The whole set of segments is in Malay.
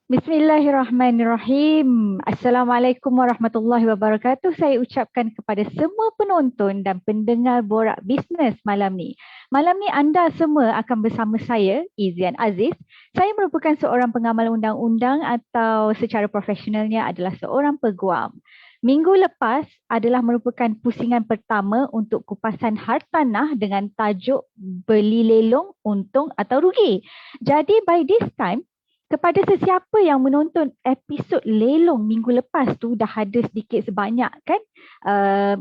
Bismillahirrahmanirrahim. Assalamualaikum warahmatullahi wabarakatuh. Saya ucapkan kepada semua penonton dan pendengar Borak Bisnes malam ni. Malam ni anda semua akan bersama saya, Izian Aziz. Saya merupakan seorang pengamal undang-undang atau secara profesionalnya adalah seorang peguam. Minggu lepas adalah merupakan pusingan pertama untuk kupasan hartanah dengan tajuk beli lelong, untung atau rugi. Jadi by this time, kepada sesiapa yang menonton episod lelong minggu lepas tu dah ada sedikit sebanyak kan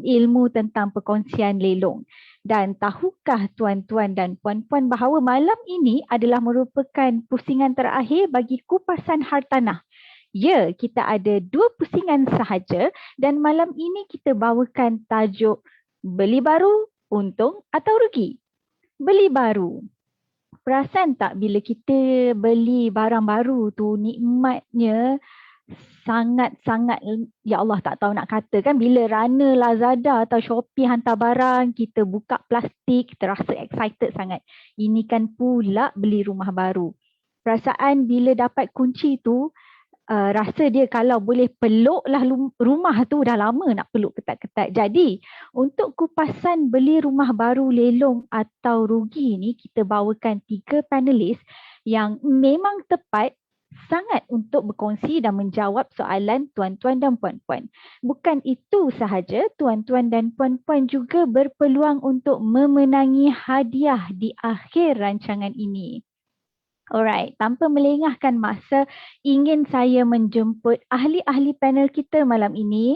ilmu tentang perkongsian lelong. Dan tahukah tuan-tuan dan puan-puan bahawa malam ini adalah merupakan pusingan terakhir bagi kupasan hartanah. Ya, kita ada 2 pusingan sahaja dan malam ini kita bawakan tajuk beli baru, untung atau rugi. Beli baru. Perasan tak bila kita beli barang baru tu nikmatnya sangat-sangat, ya Allah tak tahu nak kata kan, bila Rana, Lazada atau Shopee hantar barang, kita buka plastik, kita rasa excited sangat. Ini kan pula beli rumah baru. Perasaan bila dapat kunci tu, rasa dia kalau boleh peluklah rumah tu, dah lama nak peluk ketat-ketat. Jadi, untuk kupasan beli rumah baru lelong atau rugi ni, kita bawakan 3 panelis yang memang tepat sangat untuk berkongsi dan menjawab soalan tuan-tuan dan puan-puan. Bukan itu sahaja, tuan-tuan dan puan-puan juga berpeluang untuk memenangi hadiah di akhir rancangan ini. Alright, tanpa melengahkan masa, ingin saya menjemput ahli-ahli panel kita malam ini.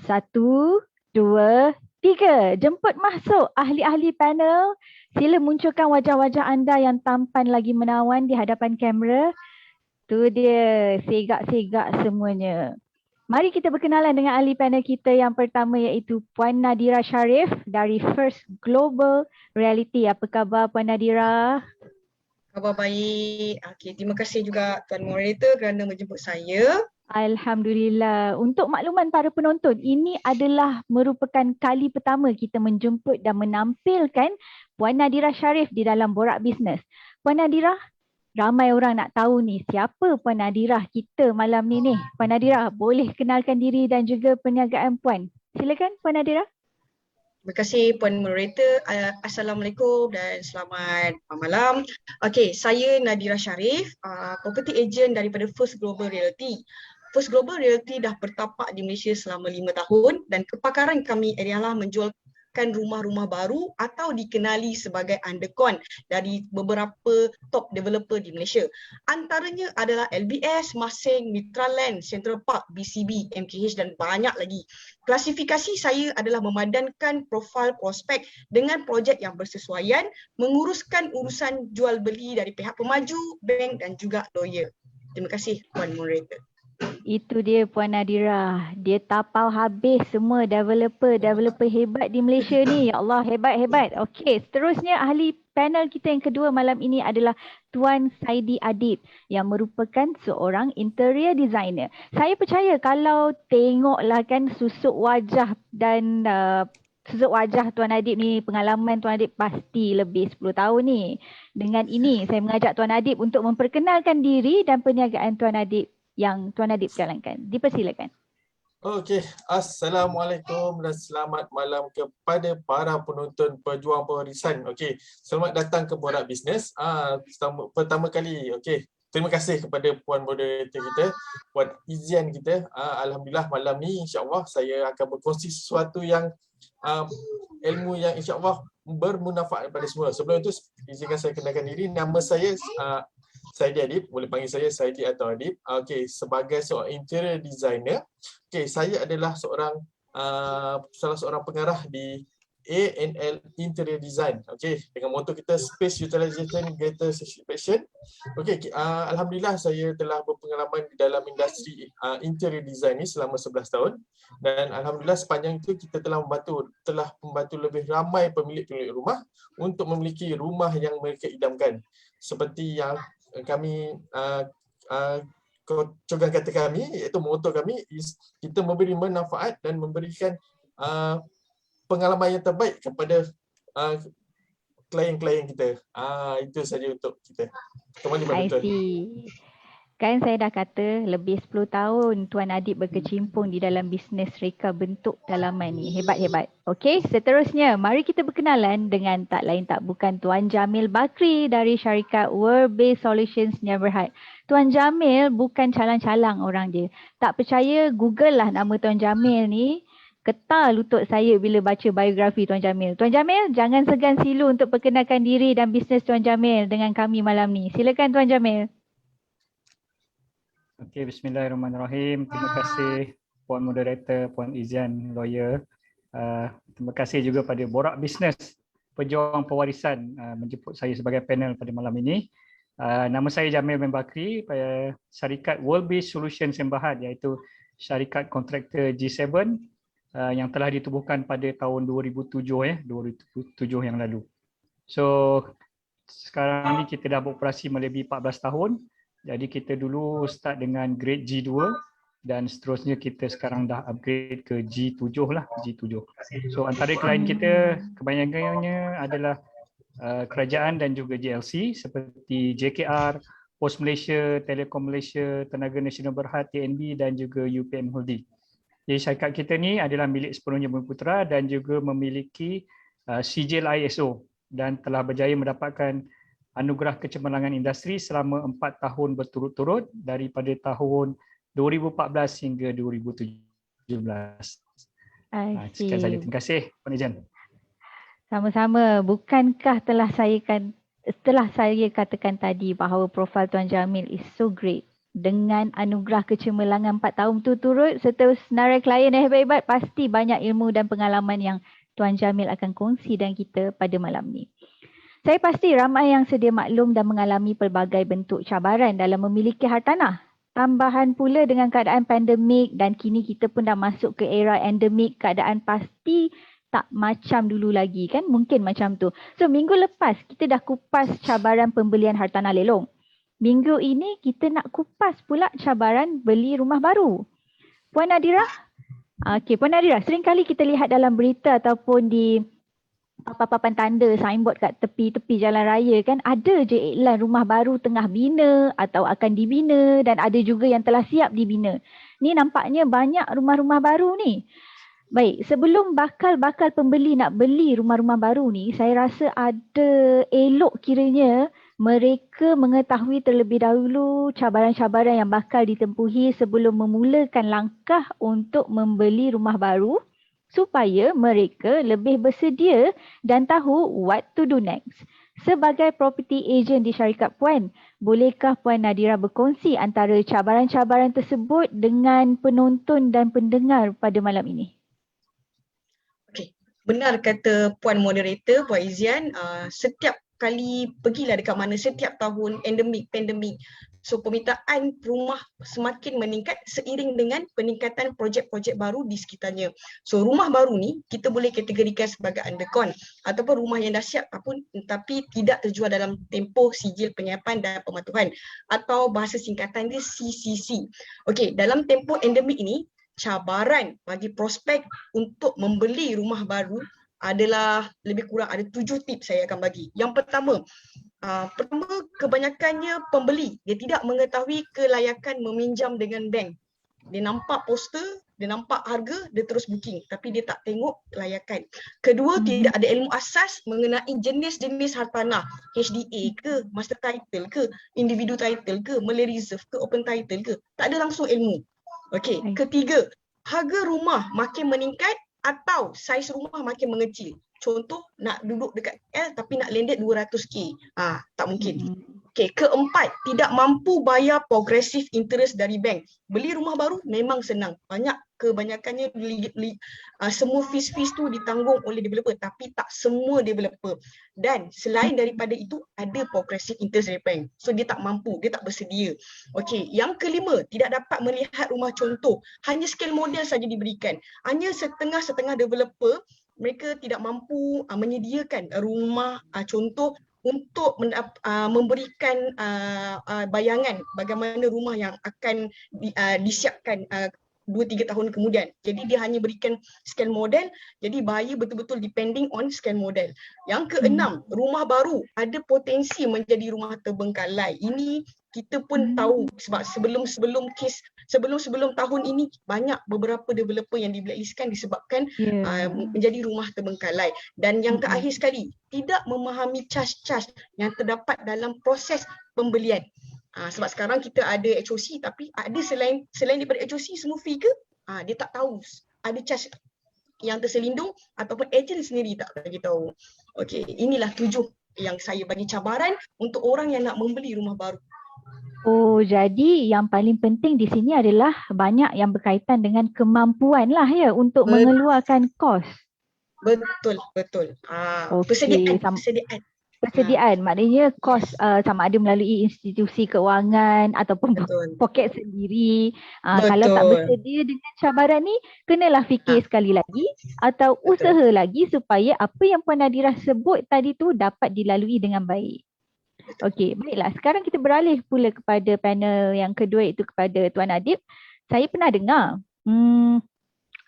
1, 2, 3. Jemput masuk ahli-ahli panel. Sila munculkan wajah-wajah anda yang tampan lagi menawan di hadapan kamera. Tu dia, segak-segak semuanya. Mari kita berkenalan dengan ahli panel kita yang pertama iaitu Puan Nadira Sharif dari First Global Reality. Apa khabar Puan Nadira? Khabar baik. Okey, terima kasih juga Tuan Moderator kerana menjemput saya. Alhamdulillah. Untuk makluman para penonton, ini adalah merupakan kali pertama kita menjemput dan menampilkan Puan Nadira Sharif di dalam Borak Bisnes. Puan Nadira, ramai orang nak tahu ni siapa Puan Nadira kita malam ni. Puan Nadira, boleh kenalkan diri dan juga perniagaan Puan. Silakan Puan Nadira. Terima kasih Puan Moderator. Assalamualaikum dan selamat malam. Okey, saya Nadira Sharif, property agent daripada First Global Realty. First Global Realty dah bertapak di Malaysia selama 5 tahun dan kepakaran kami ialah menjualkan rumah-rumah baru atau dikenali sebagai undercon dari beberapa top developer di Malaysia. Antaranya adalah LBS, Masing, Mitra Land, Central Park, BCB, MKH dan banyak lagi. Klasifikasi saya adalah memadankan profil prospek dengan projek yang bersesuaian, menguruskan urusan jual beli dari pihak pemaju, bank dan juga lawyer. Terima kasih Puan Moderator. Itu dia Puan Nadira. Dia tapau habis semua developer hebat di Malaysia ni. Ya Allah, hebat-hebat. Okey, seterusnya ahli panel kita yang kedua malam ini adalah Tuan Saidi Adib yang merupakan seorang interior designer. Saya percaya kalau tengoklah kan susuk wajah dan susuk wajah Tuan Adib ni, pengalaman Tuan Adib pasti lebih 10 tahun ni. Dengan ini, saya mengajak Tuan Adib untuk memperkenalkan diri dan perniagaan Tuan Adib yang Tuan Adib jalankan. Dipersilakan. Okey, Assalamualaikum dan selamat malam kepada para penonton pejuang pewarisan. Okey, selamat datang ke Borak Bisnes. Pertama kali, okey. Terima kasih kepada Puan Moderator kita, Puan Izian kita. Alhamdulillah malam ni insya-Allah saya akan berkongsi sesuatu yang ilmu yang insya-Allah bermanfaat kepada semua. Sebelum itu izinkan saya kenalkan diri. Nama saya Saidi Adib, boleh panggil saya Saidi atau Adib. Okey, sebagai seorang interior designer, okey, saya adalah salah seorang pengarah di A&L Interior Design. Okey, dengan moto kita Space Utilization Greater Satisfaction. Okey, alhamdulillah saya telah berpengalaman di dalam industri interior design ni selama 11 tahun dan alhamdulillah sepanjang itu kita telah membantu lebih ramai pemilik-pemilik rumah untuk memiliki rumah yang mereka idamkan. Seperti yang kami cogan kata kami, iaitu moto kami is kita memberi manfaat dan memberikan pengalaman yang terbaik kepada klien-klien kita. Itu saja untuk kita. Kembali pada I see. Kan saya dah kata lebih 10 tahun Tuan Adib berkecimpung di dalam bisnes reka bentuk dalaman ni. Hebat-hebat. Okey, seterusnya mari kita berkenalan dengan tak lain tak bukan Tuan Jamil Bakri dari syarikat World Based Solutions Sdn Bhd. Tuan Jamil bukan calang-calang orang dia. Tak percaya, Google lah nama Tuan Jamil ni. Getar lutut saya bila baca biografi Tuan Jamil. Tuan Jamil, jangan segan silu untuk perkenalkan diri dan bisnes Tuan Jamil dengan kami malam ni. Silakan Tuan Jamil. Okey, bismillahirrahmanirrahim. Terima kasih Puan Moderator, Puan Izian, lawyer. Terima kasih juga pada Borak Bisnes, pejuang pewarisan menjemput saya sebagai panel pada malam ini. Nama saya Jamil bin Bakri, syarikat World Based Solutions Sdn Bhd, iaitu syarikat kontraktor G7 yang telah ditubuhkan pada tahun 2007 yang lalu. So sekarang ni kita dah beroperasi melebihi 14 tahun. Jadi kita dulu start dengan grade G2 dan seterusnya kita sekarang dah upgrade ke G7 lah, G7. So antara klien kita kebanyakannya adalah kerajaan dan juga JLC seperti JKR, Pos Malaysia, Telekom Malaysia, Tenaga Nasional Berhad, TNB dan juga UPM Holding. Jadi syarikat kita ni adalah milik sepenuhnya Bumiputera dan juga memiliki sijil ISO dan telah berjaya mendapatkan anugerah kecemerlangan industri selama 4 tahun berturut-turut daripada tahun 2014 hingga 2017. Sekian saja. Terima kasih, Puan Ijan. Sama-sama. Bukankah telah saya katakan tadi bahawa profil Tuan Jamil is so great. Dengan anugerah kecemerlangan 4 tahun berturut-turut serta senarai klien yang hebat-hebat, pasti banyak ilmu dan pengalaman yang Tuan Jamil akan kongsi dengan kita pada malam ni. Saya pasti ramai yang sedia maklum dan mengalami pelbagai bentuk cabaran dalam memiliki hartanah. Tambahan pula dengan keadaan pandemik dan kini kita pun dah masuk ke era endemik, keadaan pasti tak macam dulu lagi kan? Mungkin macam tu. So minggu lepas kita dah kupas cabaran pembelian hartanah lelong. Minggu ini kita nak kupas pula cabaran beli rumah baru. Puan Nadira? Okey, Puan Nadira, seringkali kita lihat dalam berita ataupun di papan tanda, signboard kat tepi-tepi jalan raya kan, ada je iklan rumah baru tengah bina atau akan dibina dan ada juga yang telah siap dibina. Ni nampaknya banyak rumah-rumah baru ni. Baik, sebelum bakal pembeli nak beli rumah-rumah baru ni, saya rasa ada elok kiranya mereka mengetahui terlebih dahulu cabaran-cabaran yang bakal ditempuhi sebelum memulakan langkah untuk membeli rumah baru, supaya mereka lebih bersedia dan tahu what to do next. Sebagai property agent di syarikat Puan, bolehkah Puan Nadira berkongsi antara cabaran-cabaran tersebut dengan penonton dan pendengar pada malam ini? Okey, benar kata Puan Moderator, Puan Izian, setiap kali pergilah dekat mana setiap tahun endemik, pandemik. So permintaan rumah semakin meningkat seiring dengan peningkatan projek-projek baru di sekitarnya. So rumah baru ni kita boleh kategorikan sebagai undercon ataupun rumah yang dah siap tapi tidak terjual dalam tempoh sijil penyiapan dan pematuhan atau bahasa singkatan dia CCC. Okey, dalam tempoh endemik ini cabaran bagi prospek untuk membeli rumah baru adalah lebih kurang ada 7 tips saya akan bagi. Yang pertama, kebanyakannya pembeli dia tidak mengetahui kelayakan meminjam dengan bank. Dia nampak poster, dia nampak harga, dia terus booking tapi dia tak tengok kelayakan. Kedua, tidak ada ilmu asas mengenai jenis-jenis hartanah, HDA ke, master title ke, individu title ke, Malay reserve ke, open title ke. Tak ada langsung ilmu. Okey, ketiga, harga rumah makin meningkat atau saiz rumah makin mengecil. Contoh, nak duduk dekat L tapi nak landed 200k. Tak mungkin. Okey, keempat, tidak mampu bayar progressive interest dari bank. Beli rumah baru memang senang. Kebanyakannya semua fees tu ditanggung oleh developer tapi tak semua developer. Dan selain daripada itu ada progressive interest dari bank. So dia tak mampu, dia tak bersedia. Okey, yang kelima, tidak dapat melihat rumah contoh. Hanya scale model saja diberikan. Hanya setengah-setengah developer mereka tidak mampu menyediakan rumah contoh untuk memberikan bayangan bagaimana rumah yang akan disiapkan 2-3 tahun kemudian. Jadi dia hanya berikan scale model, jadi buyer betul-betul depending on scale model. Yang keenam, rumah baru ada potensi menjadi rumah terbengkalai. Ini kita pun tahu sebab sebelum tahun ini banyak beberapa developer yang di blacklistkan disebabkan menjadi rumah terbengkalai. Dan yang terakhir sekali, tidak memahami charge-charge yang terdapat dalam proses pembelian. Sebab sekarang kita ada HOC tapi ada selain daripada HOC semua fee ke? Dia tak tahu ada charge yang terselindung ataupun ejen sendiri tak bagi tahu. Okey, inilah 7 yang saya bagi cabaran untuk orang yang nak membeli rumah baru. Oh, jadi yang paling penting di sini adalah banyak yang berkaitan dengan kemampuan lah ya untuk mengeluarkan kos. Betul. Okey, persediaan maknanya kos sama ada melalui institusi keuangan ataupun poket sendiri. Kalau tak bersedia dengan cabaran ni, kenalah fikir sekali lagi atau usaha lagi supaya apa yang Puan Nadira sebut tadi tu dapat dilalui dengan baik. Okey, baiklah. Sekarang kita beralih pula kepada panel yang kedua, iaitu kepada Tuan Adib. Saya pernah dengar,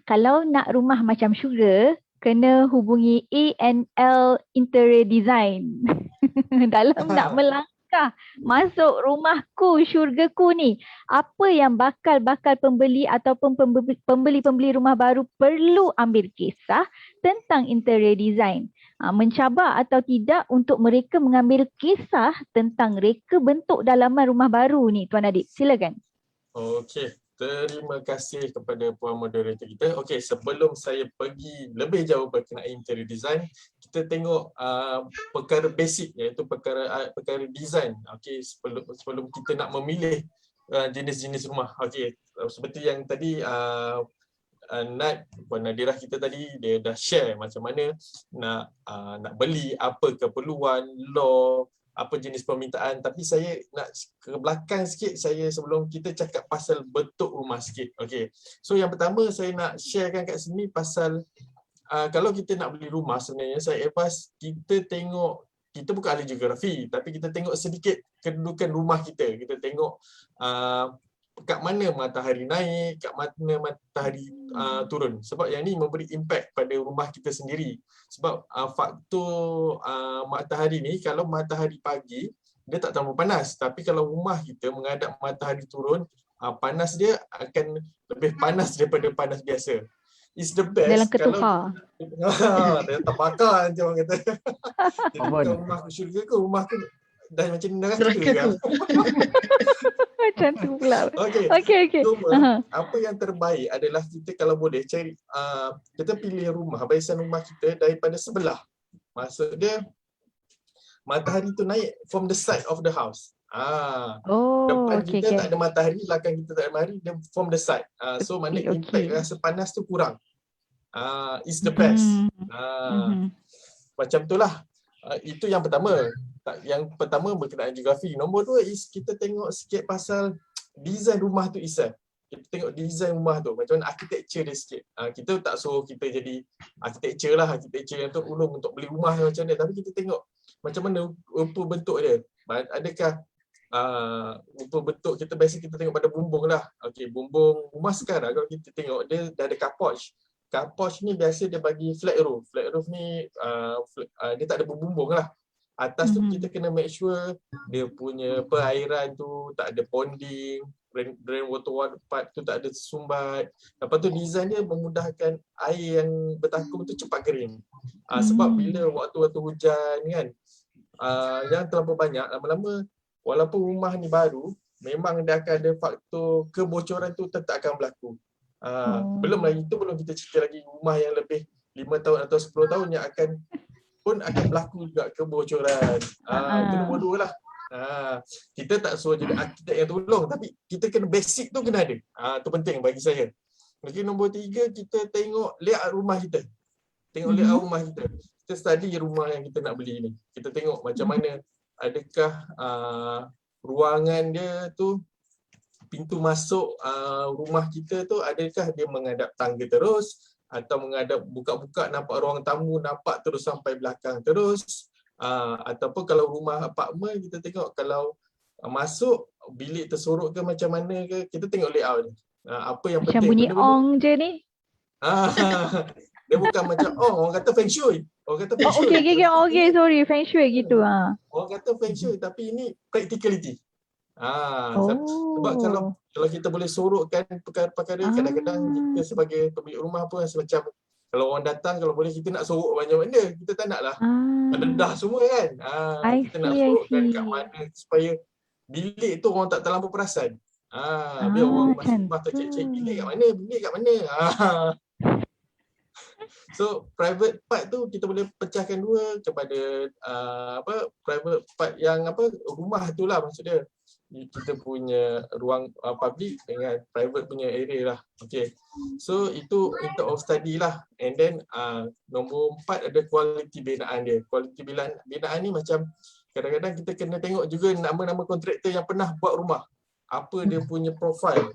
kalau nak rumah macam syurga, kena hubungi A&L Interior Design. Dalam nak melangkah masuk rumahku, syurgaku ni, apa yang bakal pembeli ataupun pembeli rumah baru perlu ambil kisah tentang interior design. Mencabar atau tidak untuk mereka mengambil kisah tentang reka bentuk dalaman rumah baru ni, Tuan Adib. Silakan. Okey, terima kasih kepada puan moderator kita. Okey, sebelum saya pergi lebih jauh berkenaan interior design, kita tengok perkara basic, iaitu perkara design. Okey, sebelum kita nak memilih jenis-jenis rumah. Okey, seperti yang tadi Puan Nadirah kita tadi dia dah share macam mana nak beli, apa keperluan, law, apa jenis permintaan. Tapi saya nak ke belakang sikit sebelum kita cakap pasal bentuk rumah sikit. Okey. So yang pertama saya nak sharekan kat sini pasal kalau kita nak beli rumah, sebenarnya saya advise kita tengok, kita bukan ahli geografi tapi kita tengok sedikit kedudukan rumah kita. Kita tengok kat mana matahari naik, kat mana matahari turun. Sebab yang ni memberi impact pada rumah kita sendiri. Sebab faktor matahari ni, kalau matahari pagi, dia tak terlalu panas. Tapi kalau rumah kita menghadap matahari turun, panas dia akan lebih panas daripada panas biasa. It's the best. Dalam ketuhar. Dia tak bakar nanti orang kata. Jadi bukan rumah ke syurga ke, rumah ke dah macam neraka kan? Macam tu pula. Okey. Cuma apa yang terbaik adalah kita kalau boleh cari, kita pilih rumah, barisan rumah kita daripada sebelah. Maksud dia matahari tu naik from the side of the house. Depan kita tak ada matahari, belakang kita tak ada matahari, dia from the side. So maknanya impact rasa panas tu kurang. Is the best. Macam itulah. Itu yang pertama. Yang pertama berkenaan geografi. Nombor 2 is kita tengok sikit pasal design rumah tu itself. Kita tengok design rumah tu, macam mana architecture dia sikit. Kita tak suruh kita jadi architecture lah, architecture yang terulung untuk beli rumah macam mana. Tapi kita tengok macam mana rupa bentuk dia. Adakah rupa bentuk kita, biasa kita tengok pada bumbung lah. Okey, bumbung rumah sekarang kalau kita tengok dia dah ada car porch. Car porch ni biasa dia bagi flat roof. Flat roof ni dia tak ada bumbung lah. Atas tu kita kena make sure dia punya perairan tu tak ada ponding, drain water part tu tak ada sumbat. Lepas tu design dia memudahkan air yang bertakung tu cepat kering. Sebab bila waktu-waktu hujan kan, yang terlalu banyak, lama-lama walaupun rumah ni baru, memang dia akan ada faktor kebocoran tu tetap akan berlaku. Belum lagi tu, belum kita cerita lagi rumah yang lebih 5 tahun atau 10 tahun yang akan berlaku juga kebocoran. Itu nombor 2 lah. Kita tak suruh jadi arkitek yang tolong, tapi kita kena basic tu kena ada. Itu penting bagi saya. Okey, nombor 3 kita tengok layout rumah kita. Tengok layout rumah kita. Kita study rumah yang kita nak beli ni. Kita tengok macam mana, adakah ruangan dia tu, pintu masuk rumah kita tu, adakah dia menghadap tangga terus, atau menghadap buka-buka nampak ruang tamu, nampak terus sampai belakang terus. Ataupun kalau rumah apartmen, kita tengok kalau masuk bilik tersorok ke macam mana ke, kita tengok layout ni. Apa yang macam penting, bunyi ong je ni. Dia bukan macam orang kata feng shui. Orang kata feng shui. Okey, sorry, feng shui gitu. Orang kata feng shui, tapi ini practicality. Sebab kalau kita boleh sorokkan perkara-perkara, kadang-kadang kita sebagai pemilik rumah pun rasa macam kalau orang datang, kalau boleh kita nak sorok banyak benda, kita tak naklah mendedah semua kan. Kita nak sorokkan kat mana supaya bilik tu orang tak terlampau perasan. Biar orang masuk rumah tercek-cek bilik kat mana. So private part tu kita boleh pecahkan dua kepada private part yang rumah tu lah, maksudnya kita punya ruang public dengan private punya area lah. Okay, so itu in terms of study lah. And then nombor 4 ada kualiti binaan dia. Kualiti binaan ni macam kadang-kadang kita kena tengok juga nama-nama kontraktor yang pernah buat rumah, apa dia punya profile.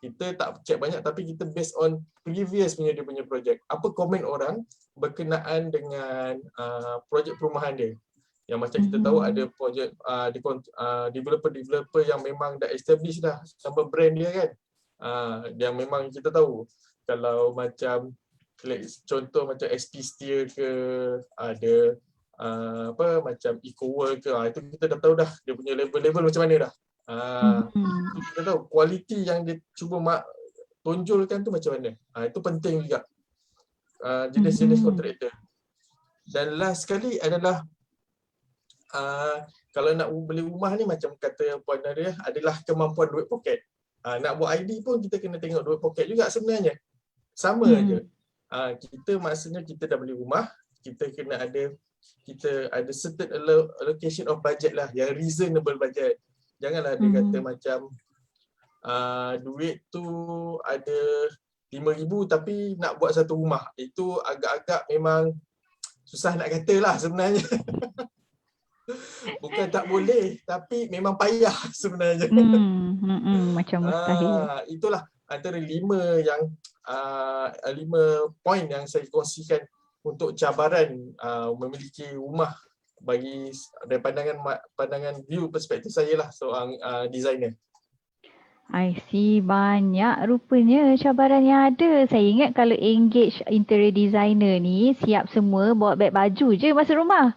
Kita tak check banyak tapi kita based on previous punya dia punya projek. Apa komen orang berkenaan dengan projek perumahan dia. Yang macam kita tahu ada projek developer-developer yang memang dah establish dah sama brand dia kan. Yang memang kita tahu kalau macam contoh macam SP Steel ke, ada macam EcoWorld ke, itu kita dah tahu dah dia punya level-level macam mana dah. Kita tahu kualiti yang dia cuba tonjolkan tu macam mana. Itu penting juga. Jenis-jenis kontraktor. Dan last sekali adalah kalau nak beli rumah ni macam kata Puan Nadia adalah kemampuan duit poket. Nak buat ID pun kita kena tengok duit poket juga sebenarnya. Sama aja. Kita maksudnya kita dah beli rumah, kita kena ada certain allocation of budget lah, yang reasonable budget. Janganlah dia kata macam duit tu ada 5,000 tapi nak buat satu rumah. Itu agak-agak memang susah nak kata lah sebenarnya. Bukan tak boleh, tapi memang payah sebenarnya. Macam mustahil. Itulah antara 5 poin yang saya kongsikan untuk cabaran memiliki rumah bagi dari pandangan view perspektif saya lah seorang designer. I see, banyak rupanya cabaran yang ada. Saya ingat kalau engage interior designer ni siap semua bawa beg baju je masuk rumah.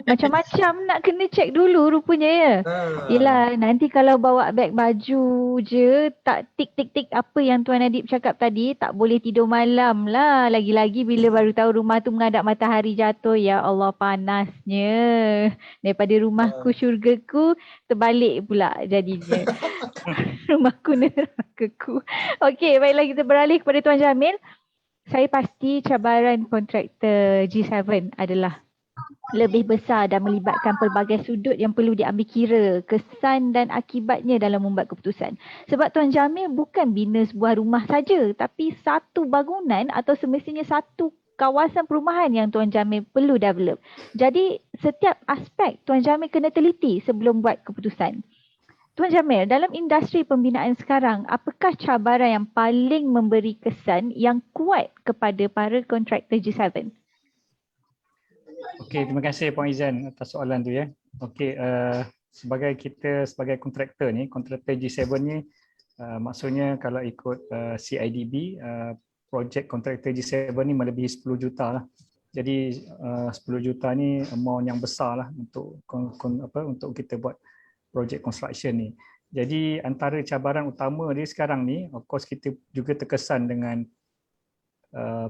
Macam-macam nak kena check dulu rupanya ya. Yelah, nanti kalau bawa beg baju je, tak tik-tik-tik apa yang Tuan Adib cakap tadi, tak boleh tidur malam lah. Lagi-lagi bila baru tahu rumah tu menghadap matahari jatuh, ya Allah panasnya. Daripada rumahku syurgaku, terbalik pula jadinya. Rumahku nerakaku. Okey, baiklah kita beralih kepada Tuan Jamil. Saya pasti cabaran kontraktor G7 adalah lebih besar dan melibatkan pelbagai sudut yang perlu diambil kira, kesan dan akibatnya dalam membuat keputusan. Sebab Tuan Jamil bukan bina sebuah rumah saja, tapi satu bangunan atau semestinya satu kawasan perumahan yang Tuan Jamil perlu develop. Jadi setiap aspek Tuan Jamil kena teliti sebelum buat keputusan. Tuan Jamil, dalam industri pembinaan sekarang, apakah cabaran yang paling memberi kesan yang kuat kepada para kontraktor G7? Okey, terima kasih Puan Izan atas soalan tu ya. Okey, sebagai kontraktor ni, kontraktor G7 ni maksudnya kalau ikut CIDB, projek kontraktor G7 ni melebihi 10 juta lah. Jadi 10 juta ni amount yang besar lah untuk kita buat projek construction ni. Jadi antara cabaran utama dia sekarang ni, of course kita juga terkesan dengan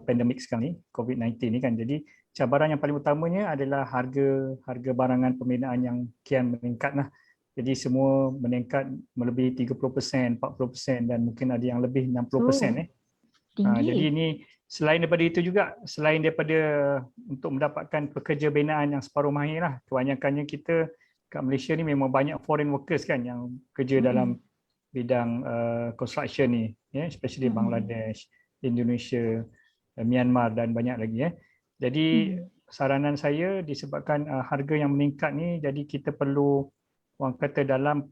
pandemik sekarang ni, COVID-19 ni kan. Jadi cabaran yang paling utamanya adalah harga barangan pembinaan yang kian meningkat lah. Jadi semua meningkat melebihi 30%, 40% dan mungkin ada yang lebih 60%. Jadi ini selain daripada itu juga, selain daripada untuk mendapatkan pekerja binaan yang separuh mahir lah, kebanyakannya kita kat Malaysia ni memang banyak foreign workers kan yang kerja dalam bidang construction ni, especially Bangladesh, Indonesia, Myanmar dan banyak lagi. Jadi saranan saya disebabkan harga yang meningkat ni, jadi kita perlu, orang kata dalam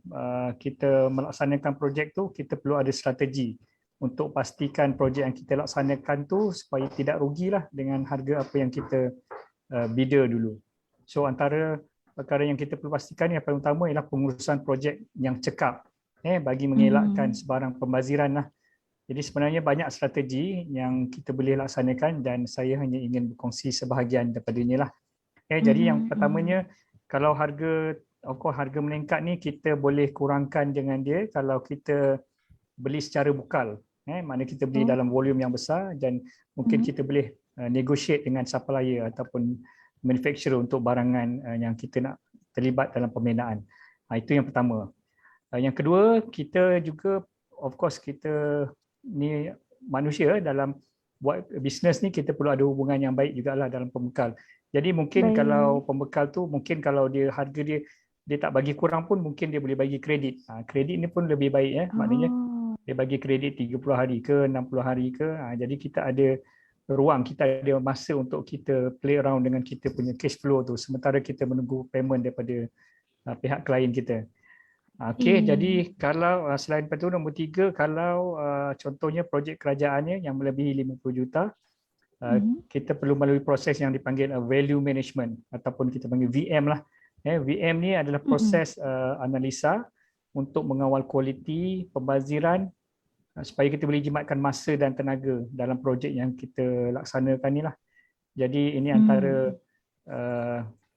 kita melaksanakan projek tu, kita perlu ada strategi untuk pastikan projek yang kita laksanakan tu supaya tidak rugilah dengan harga apa yang kita bida dulu. So antara perkara yang kita perlu pastikan yang paling utama ialah pengurusan projek yang cekap bagi mengelakkan sebarang pembaziran lah. Jadi sebenarnya banyak strategi yang kita boleh laksanakan dan saya hanya ingin berkongsi sebahagian daripadanya lah. Jadi yang pertamanya, kalau harga of course harga meningkat ni kita boleh kurangkan dengan dia kalau kita beli secara bukal. Maknanya kita beli dalam volume yang besar dan mungkin kita boleh negotiate dengan supplier ataupun manufacturer untuk barangan yang kita nak terlibat dalam pembinaan. Itu yang pertama. Yang kedua, kita juga of course kita ni manusia dalam buat bisnes ni kita perlu ada hubungan yang baik jugalah dalam pembekal. Jadi mungkin kalau pembekal tu mungkin kalau dia harga dia tak bagi kurang pun mungkin dia boleh bagi kredit. Kredit ni pun lebih baik maknanya dia bagi kredit 30 hari ke 60 hari ke. Jadi kita ada ruang, kita ada masa untuk kita play around dengan kita punya cash flow tu sementara kita menunggu payment daripada pihak klien kita. Jadi kalau selain itu nombor 3, kalau contohnya projek kerajaannya yang melebihi 50 juta, kita perlu melalui proses yang dipanggil value management ataupun kita panggil VM lah. VM ni adalah proses analisa untuk mengawal kualiti, pembaziran supaya kita boleh jimatkan masa dan tenaga dalam projek yang kita laksanakan ni lah. Jadi ini antara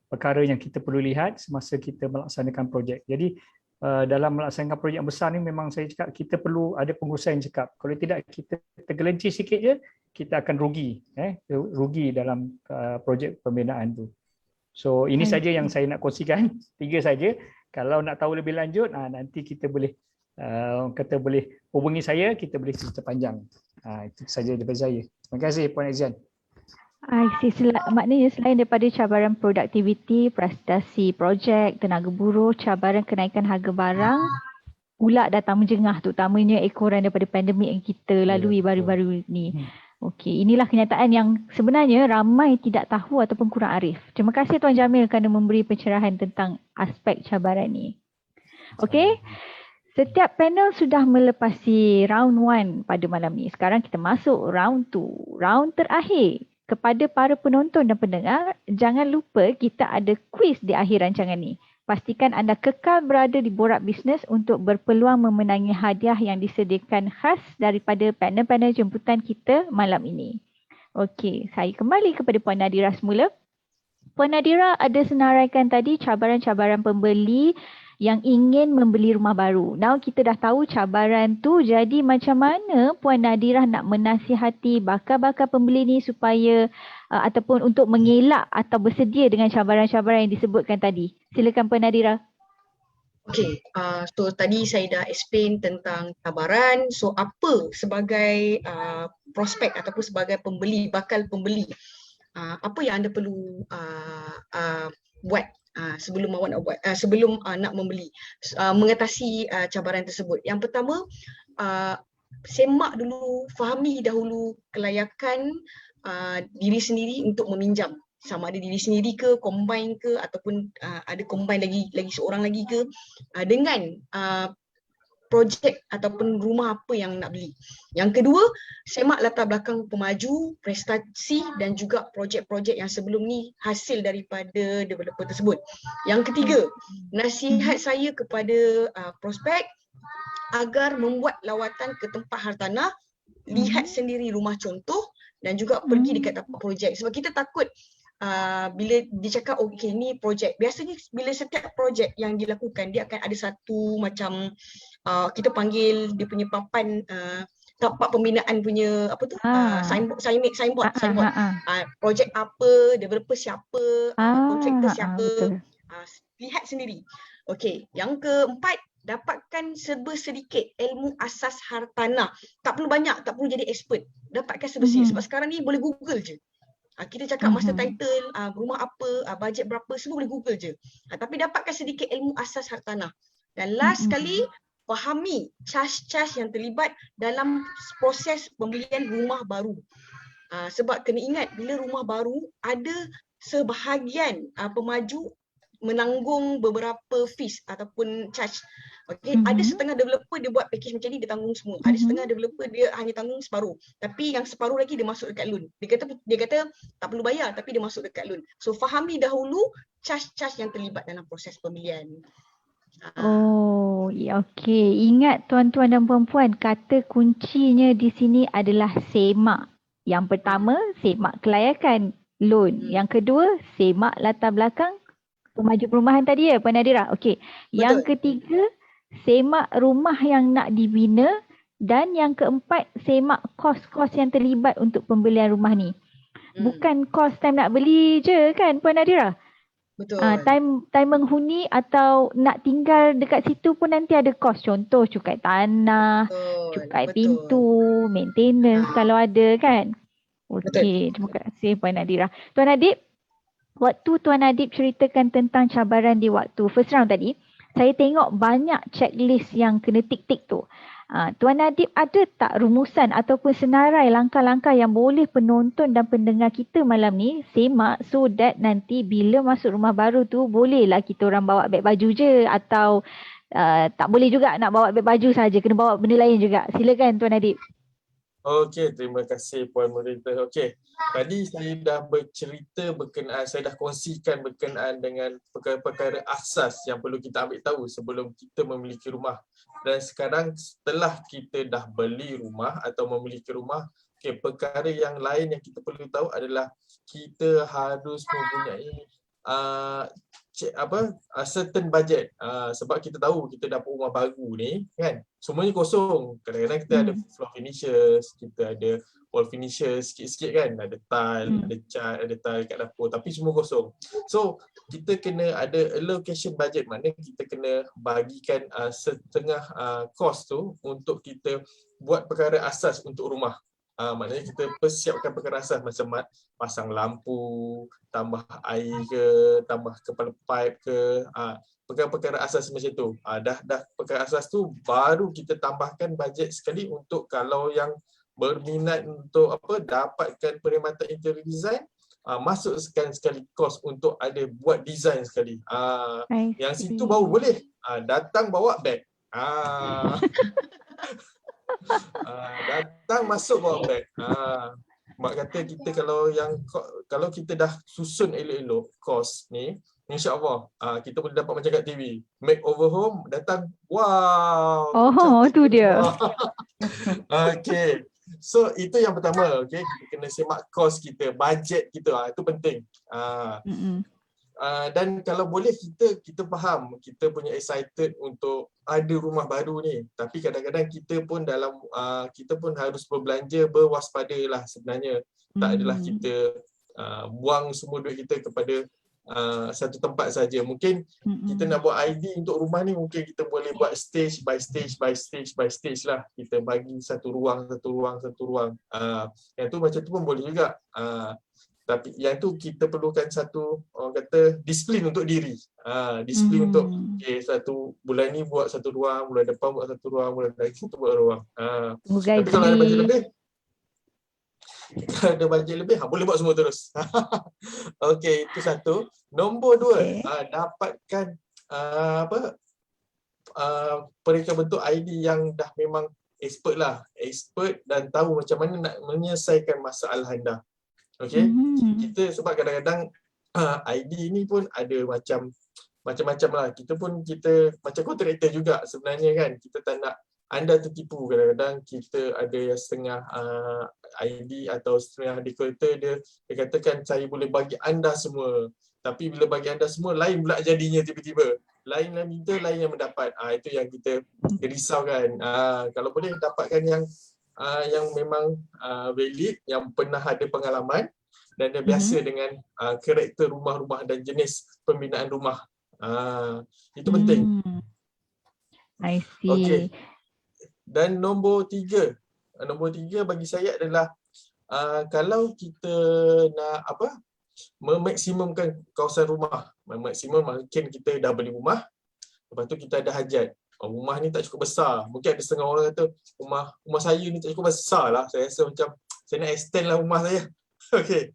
perkara yang kita perlu lihat semasa kita melaksanakan projek. Jadi dalam melaksanakan projek yang besar ni memang saya cakap kita perlu ada pengurusan yang cakap. Kalau tidak kita tergelincir sikit je, kita akan rugi. Rugi dalam projek pembinaan tu. So ini saja yang saya nak kongsikan. 3 saja. Kalau nak tahu lebih lanjut, nanti kita boleh kata boleh hubungi saya, kita boleh cerita panjang. Itu saja daripada saya. Terima kasih Puan Ezian. Maknanya selain daripada cabaran produktiviti, prestasi projek, tenaga buruh, cabaran kenaikan harga barang, pula datang menjengah terutamanya ekoran daripada pandemik yang kita lalui baru-baru ni. Okey, inilah kenyataan yang sebenarnya ramai tidak tahu ataupun kurang arif. Terima kasih Tuan Jamil kerana memberi pencerahan tentang aspek cabaran ni. Okey, setiap panel sudah melepasi round 1 pada malam ni. Sekarang kita masuk round 2, round terakhir. Kepada para penonton dan pendengar, jangan lupa kita ada kuis di akhir rancangan ni. Pastikan anda kekal berada di Borak Bisnes untuk berpeluang memenangi hadiah yang disediakan khas daripada panel-panel jemputan kita malam ini. Okey, saya kembali kepada Puan Nadira semula. Puan Nadira ada senaraikan tadi cabaran-cabaran pembeli yang ingin membeli rumah baru. Now kita dah tahu cabaran tu, jadi macam mana Puan Nadira nak menasihati bakal-bakal pembeli ni supaya ataupun untuk mengelak atau bersedia dengan cabaran-cabaran yang disebutkan tadi. Silakan Puan Nadira. Okay, so tadi saya dah explain tentang cabaran. So apa sebagai prospek ataupun sebagai pembeli, bakal pembeli, apa yang anda perlu buat sebelum awak nak buat, sebelum nak membeli, mengatasi cabaran tersebut. Yang pertama, semak dulu, fahami dahulu kelayakan diri sendiri untuk meminjam. Sama ada diri sendiri ke, combine ke, ataupun ada combine lagi seorang lagi ke, dengan projek ataupun rumah apa yang nak beli. Yang kedua, semak latar belakang pemaju, prestasi dan juga projek-projek yang sebelum ni hasil daripada developer tersebut. Yang ketiga, nasihat saya kepada prospek agar membuat lawatan ke tempat hartanah, lihat sendiri rumah contoh dan juga pergi dekat tapak projek. Sebab kita takut bila dia cakap okey ni projek, biasanya bila setiap projek yang dilakukan dia akan ada satu macam kita panggil dia punya papan tapak pembinaan punya apa tu, signboard projek apa, developer siapa, kontraktor siapa, lihat sendiri. Okey, yang keempat, dapatkan sedikit ilmu asas hartanah. Tak perlu banyak, tak perlu jadi expert. Dapatkan sebesit. Sebab sekarang ni boleh Google je. Kita cakap master title, rumah apa, bajet berapa, semua boleh Google je. Tapi dapatkan sedikit ilmu asas hartanah. Dan last sekali, fahami charge-charge yang terlibat dalam proses pembelian rumah baru. Sebab kena ingat, bila rumah baru, ada sebahagian pemaju menanggung beberapa fees ataupun charge. Okay, ada setengah developer dia buat package macam ni, dia tanggung semua. Ada setengah developer dia hanya tanggung separuh. Tapi yang separuh lagi dia masuk dekat loan. Dia kata tak perlu bayar tapi dia masuk dekat loan. So fahami dahulu charge-charge yang terlibat dalam proses pembelian. Oh, okey. Ingat tuan-tuan dan puan-puan, kata kuncinya di sini adalah semak. Yang pertama, semak kelayakan loan. Yang kedua, semak latar belakang pemaju perumahan tadi ya, Puan Nadira. Okey. Yang Betul. ketiga, semak rumah yang nak dibina, dan yang keempat, semak kos-kos yang terlibat untuk pembelian rumah ni. Bukan kos time nak beli je kan, Puan Nadira? Betul. Time menghuni atau nak tinggal dekat situ pun nanti ada kos. Contoh cukai tanah, cukai pintu, maintenance kalau ada kan. Okey, terima kasih Puan Nadira. Tuan Adib, waktu Tuan Adib ceritakan tentang cabaran di waktu first round tadi, saya tengok banyak checklist yang kena tik-tik tu. Tuan Adib ada tak rumusan ataupun senarai langkah-langkah yang boleh penonton dan pendengar kita malam ni semak so that nanti bila masuk rumah baru tu bolehlah kita orang bawa beg baju je atau tak boleh juga nak bawa beg baju saja, kena bawa benda lain juga. Silakan Tuan Adib. Okey, terima kasih Puan Moderator. Okey, tadi saya dah bercerita berkenaan, saya dah kongsikan berkenaan dengan perkara-perkara asas yang perlu kita ambil tahu sebelum kita memiliki rumah. Dan sekarang setelah kita dah beli rumah atau memiliki rumah, okey, perkara yang lain yang kita perlu tahu adalah kita harus mempunyai certain budget, sebab kita tahu kita dapat rumah baru ni kan, semuanya kosong. Kadang-kadang kita ada floor finishes, kita ada wall finishes sikit-sikit kan, ada tile, ada cat, ada tile kat dapur, tapi semua kosong. So kita kena ada allocation budget, maknanya kita kena bagikan setengah kos tu untuk kita buat perkara asas untuk rumah. Maknanya kita persiapkan perkara asas macam pasang lampu, tambah air ke, tambah kepala pipe ke, perkara-perkara asas macam tu. Dah perkara asas tu baru kita tambahkan bajet sekali untuk kalau yang berminat untuk dapatkan perkhidmatan interior design, masukkan sekali kos untuk ada buat design sekali. Yang situ baru boleh datang bawa beg. Datang masuk bawa beg. Mak kata kita kalau kita dah susun elok-elok kos ni, insya-Allah kita boleh dapat macam kat TV. Makeover home datang, wow. Tu dia. Okey. So itu yang pertama, okey, kita kena semak kos kita, bajet kita, itu penting. Dan kalau boleh kita faham, kita punya excited untuk ada rumah baru ni, tapi kadang-kadang kita pun harus berbelanja berwaspadalah sebenarnya. Tak adalah kita buang semua duit kita kepada satu tempat saja. Mungkin kita nak buat ID untuk rumah ni, mungkin kita boleh buat stage by stage lah. Kita bagi satu ruang. Yang tu macam tu pun boleh juga. Tapi yang tu kita perlukan satu, orang kata, disiplin untuk diri. Disiplin untuk satu bulan ni buat satu ruang, bulan depan buat satu ruang, bulan lagi kita buat ruang. Tapi kalau ada bajet lebih, boleh buat semua terus. Okey, itu satu. Nombor dua, dapatkan mereka bentuk ID yang dah memang expert dan tahu macam mana nak menyelesaikan masalah anda. Okey, kita sebab kadang-kadang ID ni pun ada macam-macam lah. Kita macam kontraktor juga sebenarnya kan. Kita tak nak anda tertipu. Kadang-kadang kita ada yang setengah ID atau setengah dekorator, dia katakan saya boleh bagi anda semua. Tapi bila bagi anda semua, lain pula jadinya tiba-tiba. Lain yang minta, lain yang mendapat. Itu yang kita risaukan. Kalau boleh dapatkan yang memang valid, yang pernah ada pengalaman dan dia biasa dengan karakter rumah-rumah dan jenis pembinaan rumah. Itu penting. I see. Okay. Dan nombor tiga bagi saya adalah kalau kita nak memaksimumkan kawasan rumah. Maksimum mungkin kita dah beli rumah, lepas tu kita ada hajat. Rumah ni tak cukup besar. Mungkin ada setengah orang kata rumah saya ni tak cukup besar lah. Saya rasa macam saya nak extend lah rumah saya. Okey.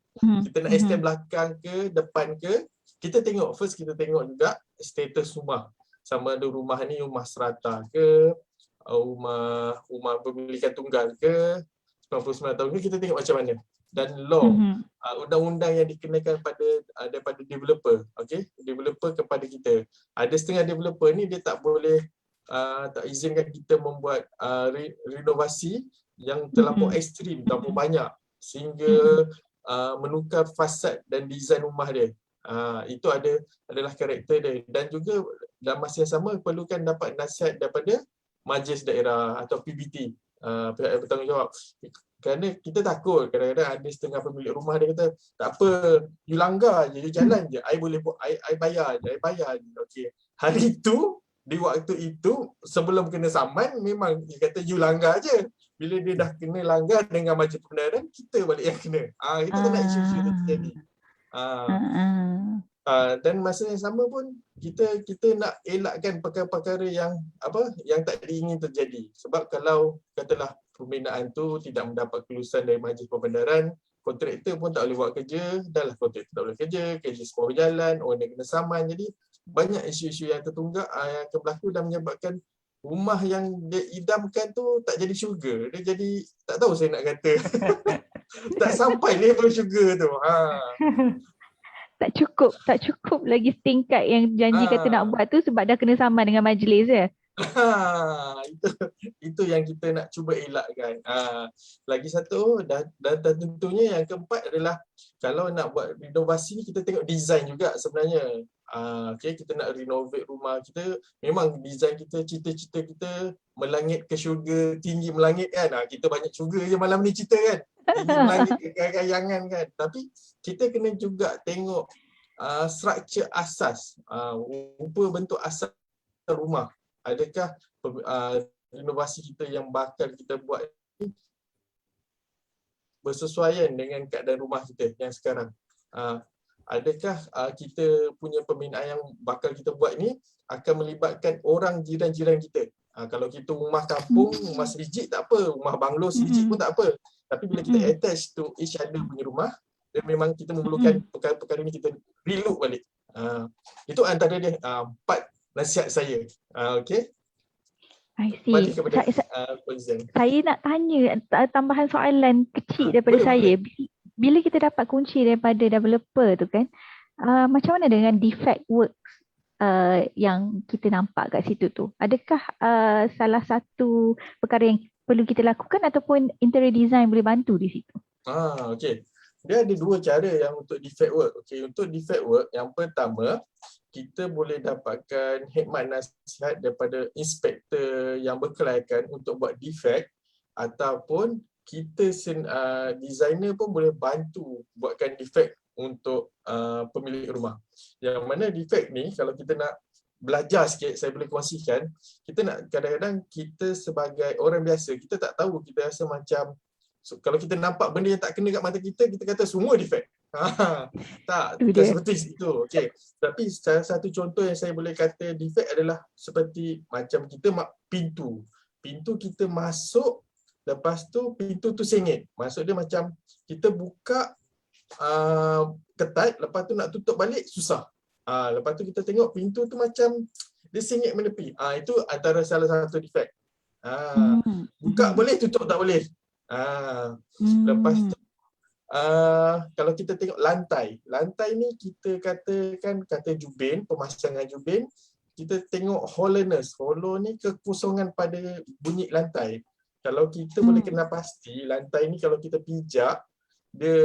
Kita nak extend belakang ke, depan ke. Kita tengok juga status rumah. Sama ada rumah ni rumah serata ke, rumah bermilikan tunggal ke, 99 tahun ke, kita tengok macam mana. Dan law, undang-undang yang dikenakan daripada developer. Okey, developer kepada kita. Ada setengah developer ni dia tak boleh tak izinkan kita membuat renovasi yang terlampau ekstrim, terlampau banyak sehingga menukar fasad dan desain rumah dia. Itu adalah karakter dia. Dan juga dalam masa yang sama perlukan dapat nasihat daripada majlis daerah atau PBT, pihak yang bertanggungjawab. Kerana kita takut kadang-kadang ada setengah pemilik rumah dia kata, tak apa, you langgar je, you jalan je, I boleh buat, I bayar je. Okey. Hari tu, di waktu itu, sebelum kena saman, memang dia kata you langgar je. Bila dia dah kena langgar dengan majlis pembenaran, kita balik yang kena. Kita tak nak isu-isu tu terjadi. Dan masa yang sama pun kita nak elakkan perkara-perkara yang tak diingin terjadi. Sebab kalau katalah pembinaan tu tidak mendapat kelulusan dari majlis pembenaran, kontraktor pun tak boleh buat kerja, dah lah kontraktor tak boleh kerja semua berjalan, orang dia kena saman. Jadi banyak isu-isu yang tertunggak yang akan berlaku dan menyebabkan rumah yang dia idamkan tu tak jadi syurga. Dia jadi, tak tahu saya nak kata, tak sampai level syurga tu. Tak cukup lagi tingkat yang janji kata nak buat tu sebab dah kena saman dengan majlis ya. Itu yang kita nak cuba elakkan. Lagi satu dan tentunya yang keempat adalah kalau nak buat renovasi ni kita tengok design juga sebenarnya. Kita nak renovate rumah kita, memang design kita, cita-cita kita melangit ke syurga, tinggi melangit kan. Kita banyak syurga je malam ni cerita kan. Tinggi melangit ke kayangan kan. Tapi kita kena juga tengok struktur asas, rupa bentuk asas rumah. Adakah renovasi kita yang bakal kita buat ni bersesuaian dengan keadaan rumah kita yang sekarang? Adakah kita punya pembinaan yang bakal kita buat ni akan melibatkan orang jiran-jiran kita? Kalau kita rumah kampung, rumah serigit tak apa, rumah banglo serigit pun tak apa. Tapi bila kita attach to each other punya rumah, dan memang kita memerlukan perkara-perkara ni kita relook balik. Itu antara dia 4 nasihat saya. Okey. I see. Saya nak tanya tambahan soalan kecil daripada saya. Bila kita dapat kunci daripada developer tu kan, macam mana dengan defect works yang kita nampak kat situ tu? Adakah salah satu perkara yang perlu kita lakukan ataupun interior design boleh bantu di situ? Okey. Dia ada 2 cara yang untuk defect work. Okey, untuk defect work yang pertama, kita boleh dapatkan khidmat nasihat daripada inspektor yang berkelayakan untuk buat defect, ataupun kita designer pun boleh bantu buatkan defect untuk pemilik rumah. Yang mana defect ni kalau kita nak belajar sikit, saya boleh kongsikan, kita nak kadang-kadang kita sebagai orang biasa, kita tak tahu, kita rasa macam kalau kita nampak benda yang tak kena kat mata kita, kita kata semua defect. Tak, bukan seperti itu. Okey. Tapi salah satu contoh yang saya boleh kata defect adalah seperti macam kita pintu. Pintu kita masuk, lepas tu pintu tu sengit. Maksud dia macam kita buka ketat, lepas tu nak tutup balik susah. Lepas tu kita tengok pintu tu macam dia sengit menepi. Itu antara salah satu defect. Buka boleh, tutup tak boleh. Lepas tu kalau kita tengok lantai ni kita kata jubin, pemasangan jubin, kita tengok hollowness. Hollow ni kekosongan pada bunyi lantai. Kalau kita boleh kenal pasti lantai ni kalau kita pijak dia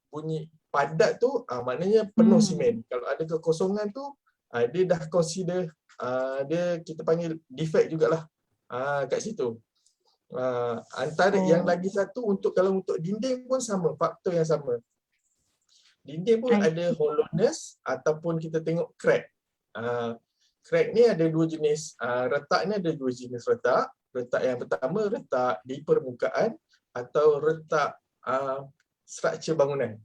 bunyi padat tu, maknanya penuh simen. Kalau ada kekosongan tu, dia dah consider dia kita panggil defect jugalah kat situ. Antara yang lagi satu kalau untuk dinding pun sama, faktor yang sama. Dinding pun ada hollowness ataupun kita tengok crack. Crack ni ada 2 jenis, retak ni ada 2 jenis retak. Retak yang pertama retak di permukaan atau retak struktur bangunan.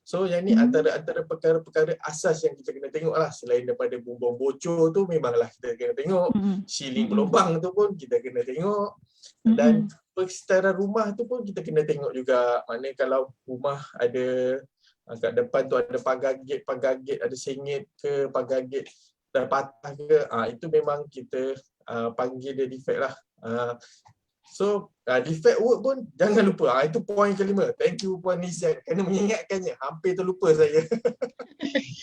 So yang ni antara perkara-perkara asas yang kita kena tengok lah. Selain daripada bumbung bocor tu memanglah kita kena tengok, ceiling berlubang tu pun kita kena tengok, dan persekitaran rumah tu pun kita kena tengok juga. Maknanya kalau rumah ada kat depan tu ada pagar gate ada sengit ke, pagar gate dah patah ke, itu memang kita panggil dia defect lah. So defect work pun jangan lupa. Itu poin kelima. Thank you Puan Nizian kerana mengingatkannya. Hampir terlupa saya.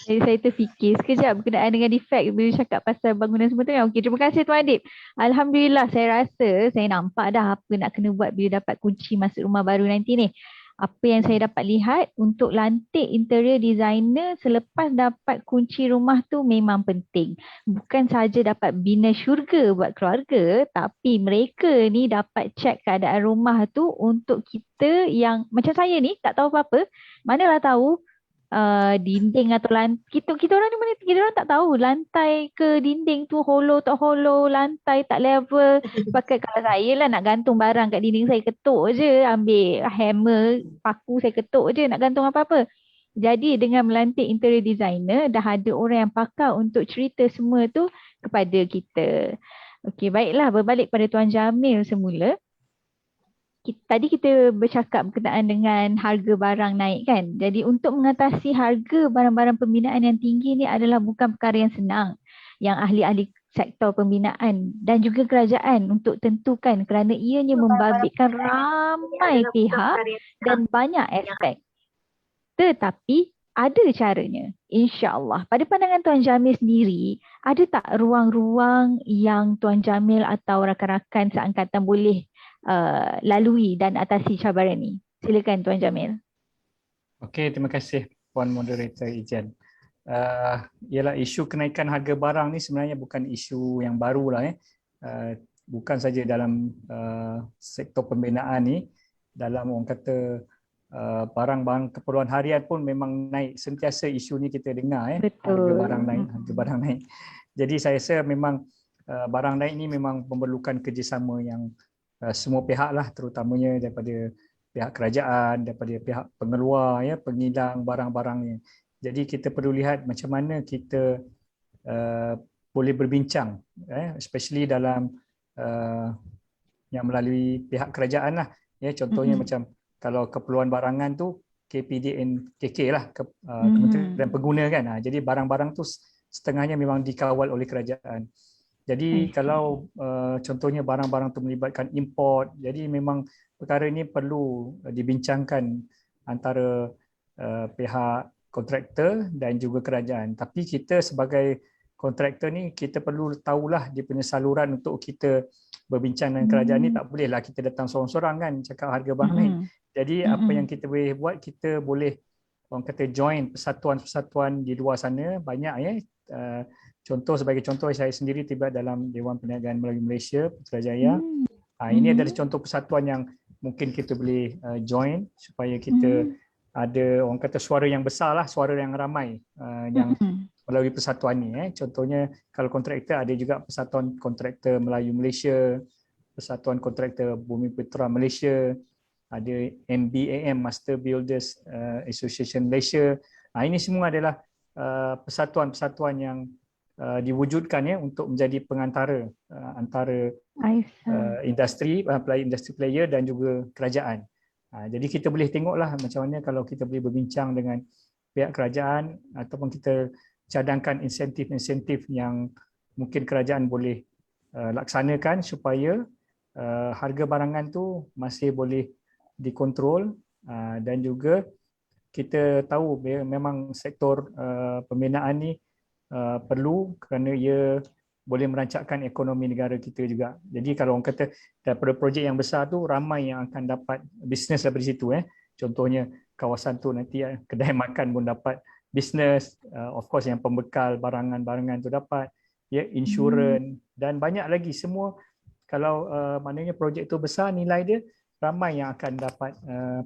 Jadi saya terfikir sekejap berkenaan dengan defect bila cakap pasal bangunan semua tu kan. Okey, terima kasih Tuan Adib. Alhamdulillah saya rasa saya nampak dah apa nak kena buat bila dapat kunci masuk rumah baru nanti ni. Apa yang saya dapat lihat untuk lantik interior designer selepas dapat kunci rumah tu memang penting. Bukan saja dapat bina syurga buat keluarga, tapi mereka ni dapat check keadaan rumah tu untuk kita yang macam saya ni tak tahu apa-apa. Manalah tahu dinding atau lantai. Kita orang ni mana kita orang tak tahu lantai ke dinding tu hollow tak hollow, lantai tak level. Pakai kalau saya lah nak gantung barang kat dinding saya ketuk je, ambil hammer, paku saya ketuk je nak gantung apa-apa. Jadi dengan melantik interior designer dah ada orang yang pakar untuk cerita semua tu kepada kita. Okey, baiklah, berbalik pada Tuan Jamil semula. Tadi kita bercakap berkenaan dengan harga barang naik kan. Jadi untuk mengatasi harga barang-barang pembinaan yang tinggi ni adalah bukan perkara yang senang. Yang ahli-ahli sektor pembinaan dan juga kerajaan untuk tentukan kerana ianya membabitkan ramai pihak dan banyak aspek. Tetapi ada caranya, insya-Allah. Pada pandangan Tuan Jamil sendiri, ada tak ruang-ruang yang Tuan Jamil atau rakan-rakan seangkatan boleh lalui dan atasi cabaran ni? Silakan Tuan Jamil. Okey, terima kasih Puan Moderator Ijan. Ialah isu kenaikan harga barang ni sebenarnya bukan isu yang baru lah. Bukan saja dalam sektor pembinaan ni, dalam orang kata barang-barang keperluan harian pun memang naik. Sentiasa isu ni kita dengar. Betul. Harga barang naik. Jadi saya rasa memang barang naik ni memang memerlukan kerjasama yang semua pihak lah, terutamanya daripada pihak kerajaan, daripada pihak pengeluar, pengilang barang-barangnya. Jadi kita perlu lihat macam mana kita boleh berbincang, especially dalam yang melalui pihak kerajaan lah. Contohnya macam kalau keperluan barangan tu KPDNKK lah, Kementerian Pengguna kan. Jadi barang-barang tu setengahnya memang dikawal oleh kerajaan. Jadi kalau contohnya barang-barang itu melibatkan import, jadi memang perkara ini perlu dibincangkan antara pihak kontraktor dan juga kerajaan. Tapi kita sebagai kontraktor ni kita perlu tahulah dia punya saluran untuk kita berbincang dengan kerajaan ni. Tak bolehlah kita datang sorang-sorang kan cakap harga barang naik. Jadi apa yang kita boleh buat, kita boleh orang kata join persatuan-persatuan di luar sana banyak sebagai contoh saya sendiri terlibat dalam Dewan Perniagaan Melayu Malaysia Putrajaya. Ini adalah contoh persatuan yang mungkin kita boleh join supaya kita ada orang kata suara yang besar lah, suara yang ramai yang melalui persatuan ni. Contohnya kalau kontraktor ada juga Persatuan Kontraktor Melayu Malaysia, Persatuan Kontraktor Bumi Putera Malaysia, ada MBAM Master Builders Association Malaysia. Ini semua adalah persatuan-persatuan yang diwujudkan untuk menjadi pengantara antara industri player dan juga kerajaan. Jadi kita boleh tengoklah macam mana kalau kita boleh berbincang dengan pihak kerajaan ataupun kita cadangkan insentif-insentif yang mungkin kerajaan boleh laksanakan supaya harga barangan tu masih boleh dikontrol, dan juga kita tahu memang sektor pembinaan ni perlu kerana ia boleh merancangkan ekonomi negara kita juga. Jadi kalau orang kata daripada projek yang besar tu ramai yang akan dapat bisnes daripada situ. Contohnya kawasan tu nanti kedai makan pun dapat bisnes, of course yang pembekal barangan-barangan tu dapat, insurans dan banyak lagi semua. Kalau maknanya projek tu besar, nilai dia ramai yang akan dapat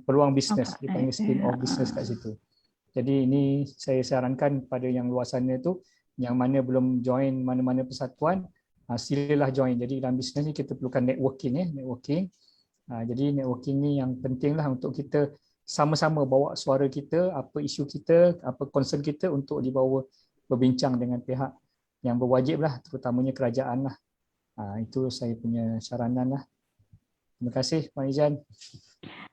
peluang bisnes, dipanggil scheme of business kat situ. Jadi ini saya sarankan pada yang luar sana tu, yang mana belum join mana-mana persatuan, silalah join. Jadi dalam bisnes ni kita perlukan networking. Jadi networking ni yang penting lah untuk kita sama-sama bawa suara kita, apa isu kita, apa concern kita untuk dibawa berbincang dengan pihak yang berwajib lah, terutamanya kerajaan lah. Itu saya punya saranan lah. Terima kasih Puan Izan.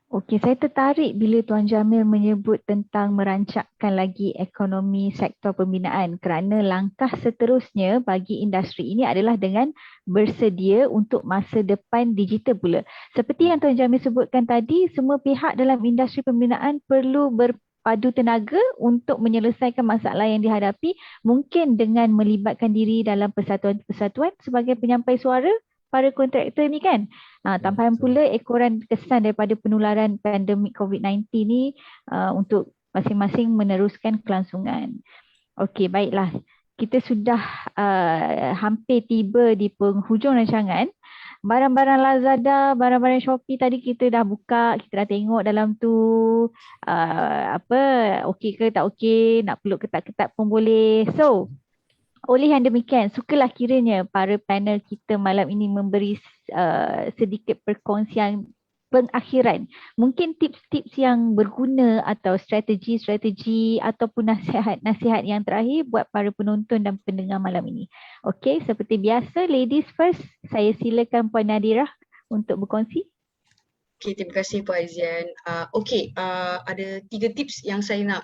Okey, saya tertarik bila Tuan Jamil menyebut tentang merancangkan lagi ekonomi sektor pembinaan, kerana langkah seterusnya bagi industri ini adalah dengan bersedia untuk masa depan digital pula. Seperti yang Tuan Jamil sebutkan tadi, semua pihak dalam industri pembinaan perlu berpadu tenaga untuk menyelesaikan masalah yang dihadapi, mungkin dengan melibatkan diri dalam persatuan-persatuan sebagai penyampai suara para kontraktor ni kan. Tambahan pula ekoran kesan daripada penularan pandemik COVID-19 ni untuk masing-masing meneruskan kelangsungan. Okey, baiklah. Kita sudah hampir tiba di penghujung rancangan. Barang-barang Lazada, barang-barang Shopee tadi kita dah buka, kita dah tengok dalam tu okey ke tak okey, nak peluk ketat-ketat pun boleh. So, oleh yang demikian, sukalah kiranya para panel kita malam ini memberi sedikit perkongsian pengakhiran. Mungkin tips-tips yang berguna atau strategi-strategi ataupun nasihat-nasihat yang terakhir buat para penonton dan pendengar malam ini. Okey, seperti biasa, ladies first. Saya silakan Puan Nadira untuk berkongsi. Okay, terima kasih Puan Aizian. Ada 3 tips yang saya nak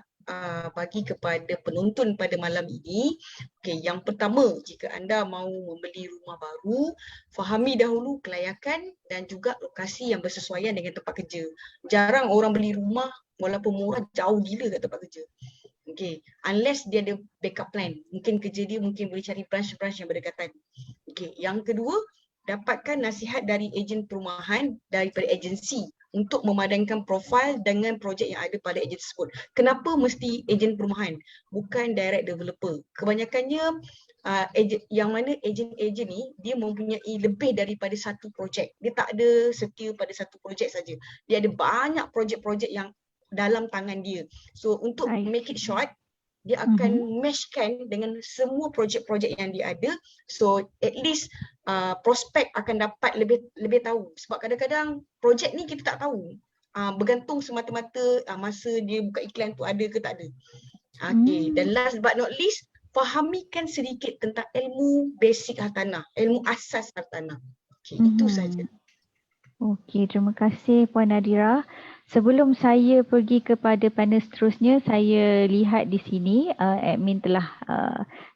bagi kepada penonton pada malam ini. Okay, yang pertama, jika anda mahu membeli rumah baru, fahami dahulu kelayakan dan juga lokasi yang bersesuaian dengan tempat kerja. Jarang orang beli rumah walaupun murah jauh gila kat tempat kerja. Okay, unless dia ada backup plan. Mungkin kerja dia mungkin boleh cari branch-branch yang berdekatan. Okay, yang kedua, dapatkan nasihat dari ejen perumahan daripada agensi untuk memadankan profil dengan projek yang ada pada ejen tersebut. Kenapa mesti ejen perumahan? Bukan direct developer. Kebanyakannya yang mana ejen-ejen ni dia mempunyai lebih daripada satu projek. Dia tak ada setia pada satu projek saja. Dia ada banyak projek-projek yang dalam tangan dia. So untuk make it short, dia akan meshkan dengan semua projek-projek yang dia ada. So at least prospek akan dapat lebih tahu. Sebab kadang-kadang projek ni kita tak tahu. Bergantung semata-mata masa dia buka iklan tu ada ke tak ada. Okay. Dan last but not least, fahamikan sedikit tentang ilmu basic hartanah, ilmu asas hartanah. Okay, itu saja. Okey, terima kasih Puan Nadira. Sebelum saya pergi kepada panel seterusnya, saya lihat di sini admin telah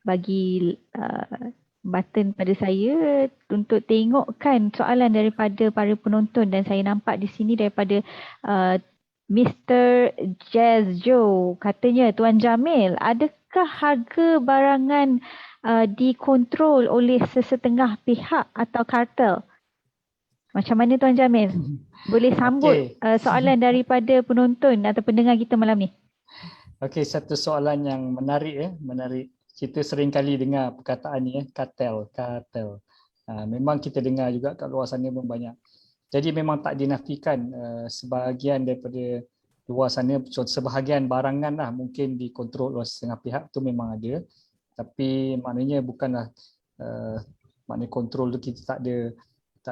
bagi button pada saya untuk tengokkan soalan daripada para penonton dan saya nampak di sini daripada Mr. Jazz Joe. Katanya, Tuan Jamil, adakah harga barangan dikontrol oleh sesetengah pihak atau kartel? Macam mana Tuan Jamil? Boleh sambut soalan daripada penonton atau pendengar kita malam ni? Okey, satu soalan yang menarik menarik. Kita sering kali dengar perkataan ni kartel. Memang kita dengar juga kat luar sana pun banyak. Jadi memang tak dinafikan sebahagian daripada luar sana, sebahagian barangan lah mungkin dikontrol oleh setengah pihak tu memang ada. Tapi maknanya bukanlah maknanya kontrol tu kita tak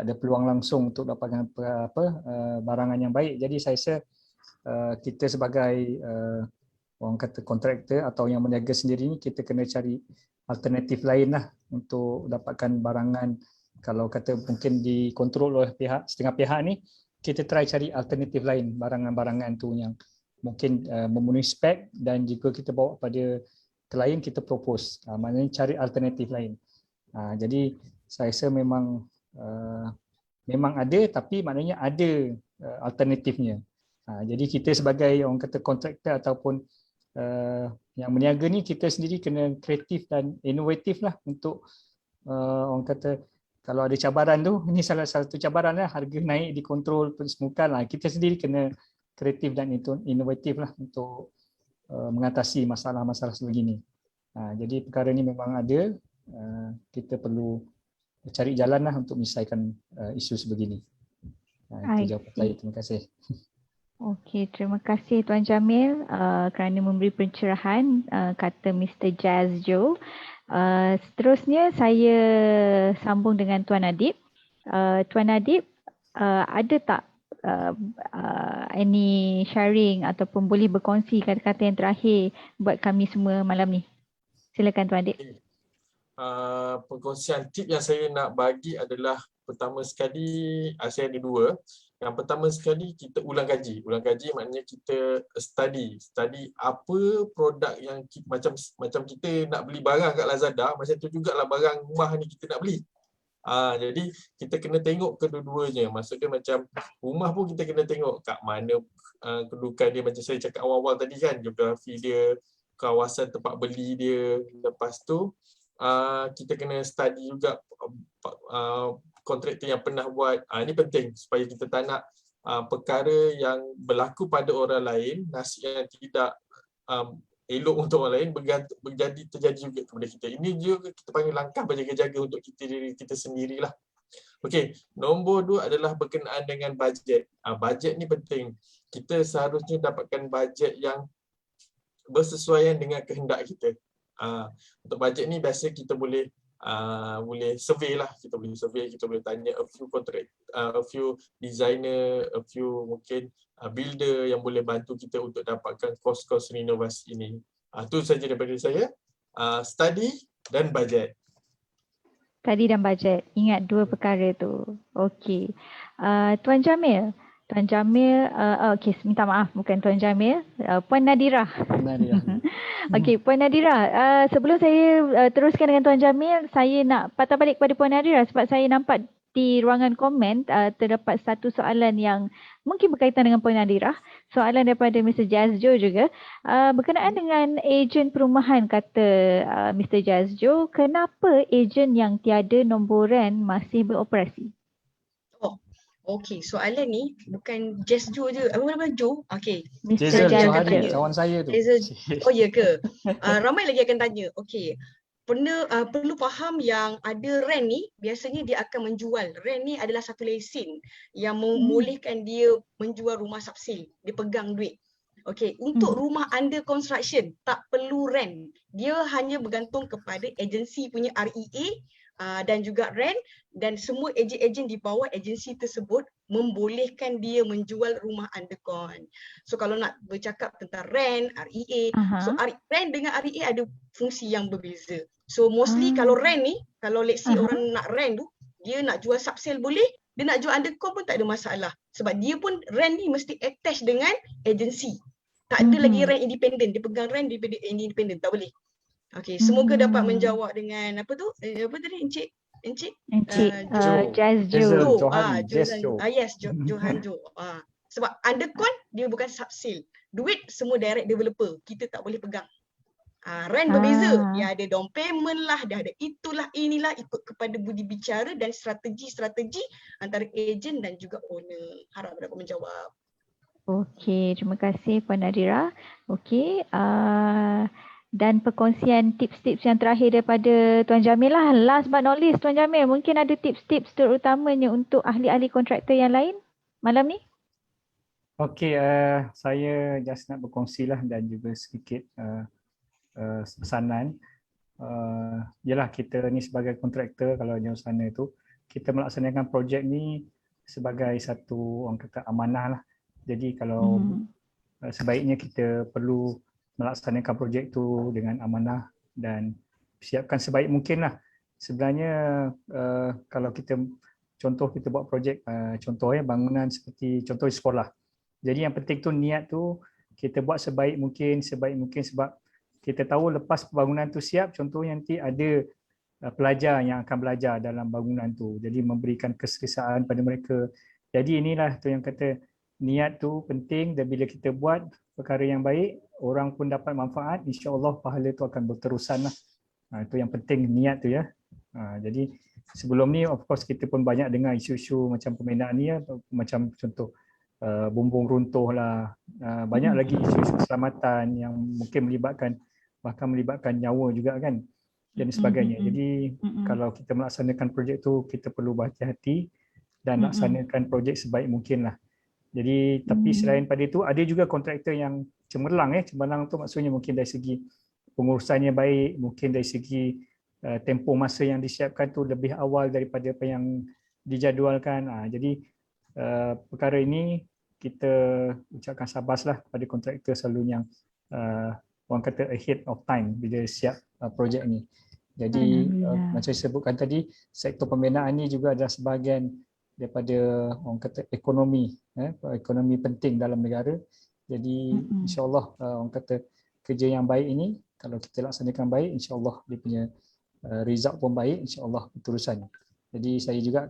ada peluang langsung untuk dapatkan barangan yang baik. Jadi saya rasa kita sebagai orang kata kontraktor atau yang meniaga sendiri ni, kita kena cari alternatif lain lah untuk dapatkan barangan. Kalau kata mungkin dikontrol oleh setengah pihak ni, kita try cari alternatif lain, barangan-barangan tu yang mungkin memenuhi spek dan jika kita bawa pada klien kita propose. Maknanya cari alternatif lain. Jadi saya rasa memang ada, tapi maknanya ada alternatifnya. Jadi kita sebagai orang kata kontraktor ataupun yang meniaga ni, kita sendiri kena kreatif dan inovatif lah untuk orang kata kalau ada cabaran tu, ini salah satu cabaran lah, harga naik dikontrol semukan lah. Kita sendiri kena kreatif dan inovatif lah untuk mengatasi masalah-masalah sebegini. Jadi perkara ni memang ada, kita perlu cari jalan lah untuk menyelesaikan isu sebegini. Itu jawapan saya. Terima kasih. Okey, terima kasih Tuan Jamil kerana memberi pencerahan, kata Mr. Jazz Joe. Seterusnya saya sambung dengan Tuan Adib. Tuan Adib, ada tak any sharing ataupun boleh berkongsi kata-kata yang terakhir buat kami semua malam ni? Silakan Tuan Adib. Perkongsian tip yang saya nak bagi adalah pertama sekali, saya ada 2. Yang pertama sekali, kita ulang kaji. Ulang kaji maknanya kita study apa produk yang macam kita nak beli barang kat Lazada, macam tu jugalah barang rumah ni kita nak beli. Jadi kita kena tengok kedua-duanya. Maksudnya macam rumah pun kita kena tengok kat mana kedudukan dia, macam saya cakap awal-awal tadi kan, geografi dia, kawasan tempat beli dia. Lepas tu kita kena study juga kontraktor yang pernah buat. Ini penting supaya kita tak nak perkara yang berlaku pada orang lain, nasib yang tidak elok untuk orang lain terjadi juga kepada kita. Ini juga kita panggil langkah berjaga-jaga untuk diri kita sendirilah. Okey, nombor 2 adalah berkenaan dengan bajet. Bajet ni penting. Kita seharusnya dapatkan bajet yang bersesuaian dengan kehendak kita. Untuk bajet ni biasa kita boleh survey lah, kita boleh tanya a few designer, a few mungkin builder yang boleh bantu kita untuk dapatkan kos-kos renovasi ini. Itu saja daripada saya. Study dan bajet. Study dan bajet. Ingat dua perkara tu. Okey. Tuan Jamil. Okey, minta maaf, bukan Tuan Jamil. Puan Nadirah. Okey, Puan Nadirah. Sebelum saya teruskan dengan Tuan Jamil, saya nak patah balik kepada Puan Nadirah sebab saya nampak di ruangan komen terdapat satu soalan yang mungkin berkaitan dengan Puan Nadirah. Soalan daripada Mr. Jazjo juga. Berkenaan dengan ejen perumahan, kata Mr. Jazjo, kenapa ejen yang tiada nombor RAN masih beroperasi? Okey, soalan ni bukan Jazjo je. Apa nama Jo? Okey. Jazel, Saya akan tanya. kawan saya tu. Oh ya ke? Ramai lagi akan tanya. Okey. Perlu faham yang ada RAN ni biasanya dia akan menjual. RAN ni adalah satu lesen yang membolehkan dia menjual rumah subsil. Dia pegang duit. Okey, untuk rumah under construction tak perlu RAN. Dia hanya bergantung kepada agensi punya REA dan juga RAN, dan semua ejen-ejen di bawah agensi tersebut membolehkan dia menjual rumah under con. So kalau nak bercakap tentang RAN, REA, so RAN dengan REA ada fungsi yang berbeza. So mostly kalau RAN ni, kalau let's say orang nak RAN tu, dia nak jual subsale boleh, dia nak jual under con pun tak ada masalah. Sebab dia pun RAN ni mesti attach dengan agensi. Tak ada lagi RAN independent, dia pegang RAN independent, tak boleh. Okey, semoga dapat menjawab dengan apa tu? Apa tadi Encik Jazjo. Yes, Johan Jo. Sebab undercon dia bukan subsale. Duit semua direct developer. Kita tak boleh pegang. RAN berbeza. Dia ada down payment lah, dia ada itulah, inilah, ikut kepada budi bicara dan strategi antara ejen dan juga owner. Harap dapat menjawab. Okey, terima kasih Puan Nadira. Okey, dan perkongsian tips-tips yang terakhir daripada Tuan Jamil lah. Last but not least, Tuan Jamil, mungkin ada tips-tips terutamanya untuk ahli-ahli kontraktor yang lain malam ni? Okey, saya just nak berkongsi lah dan juga sedikit pesanan. Yalah, kita ni sebagai kontraktor, kalau jauh sana tu, kita melaksanakan projek ni sebagai satu orang kata amanah lah. Jadi kalau sebaiknya kita perlu melaksanakan projek tu dengan amanah dan siapkan sebaik mungkin lah. Sebenarnya kalau kita buat projek, contohnya bangunan seperti contoh sekolah. Jadi yang penting tu niat tu kita buat sebaik mungkin sebab kita tahu lepas bangunan tu siap, contohnya nanti ada pelajar yang akan belajar dalam bangunan tu. Jadi memberikan keselesaan pada mereka. Jadi inilah tu yang kata niat tu penting, dan bila kita buat perkara yang baik, orang pun dapat manfaat, insya-Allah pahala tu akan berterusan lah. Itu yang penting, niat tu ya. Jadi sebelum ni of course kita pun banyak dengar isu-isu macam pembinaan ni ya, macam contoh bumbung runtuh lah, banyak lagi isu-isu keselamatan yang mungkin melibatkan nyawa juga kan, dan sebagainya. Jadi kalau kita melaksanakan projek tu, kita perlu berhati-hati dan laksanakan projek sebaik mungkin lah. Jadi tapi selain pada itu, ada juga kontraktor yang cemerlang. Cemerlang tu maksudnya mungkin dari segi pengurusannya baik, mungkin dari segi tempoh masa yang disiapkan tu lebih awal daripada apa yang dijadualkan. Jadi perkara ini kita ucapkan sabaslah pada kontraktor selalu yang orang kata ahead of time bila siap projek ni. Jadi macam saya sebutkan tadi, sektor pembinaan ni juga adalah sebahagian daripada orang kata ekonomi penting dalam negara. Jadi insya-Allah orang kata kerja yang baik ini kalau kita laksanakan baik, insya-Allah dia punya result pun baik, insya-Allah berterusan. Jadi saya juga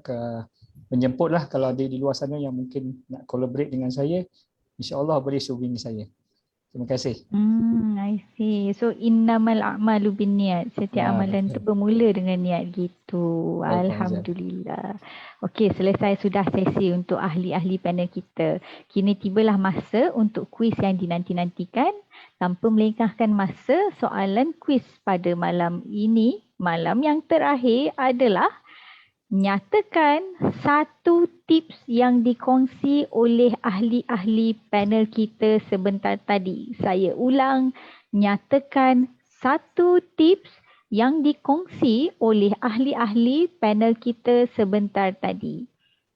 menjemputlah kalau ada di luar sana yang mungkin nak collaborate dengan saya, insya-Allah boleh hubungi saya. Terima kasih. I see. So innamal a'malu binniyat. Setiap amalan tu bermula dengan niat gitu. Alhamdulillah. Okey, selesai sudah sesi untuk ahli-ahli panel kita. Kini tibalah masa untuk kuis yang dinanti-nantikan. Tanpa melengahkan masa, soalan kuis pada malam ini, malam yang terakhir adalah nyatakan satu tips yang dikongsi oleh ahli-ahli panel kita sebentar tadi. Saya ulang, nyatakan satu tips yang dikongsi oleh ahli-ahli panel kita sebentar tadi.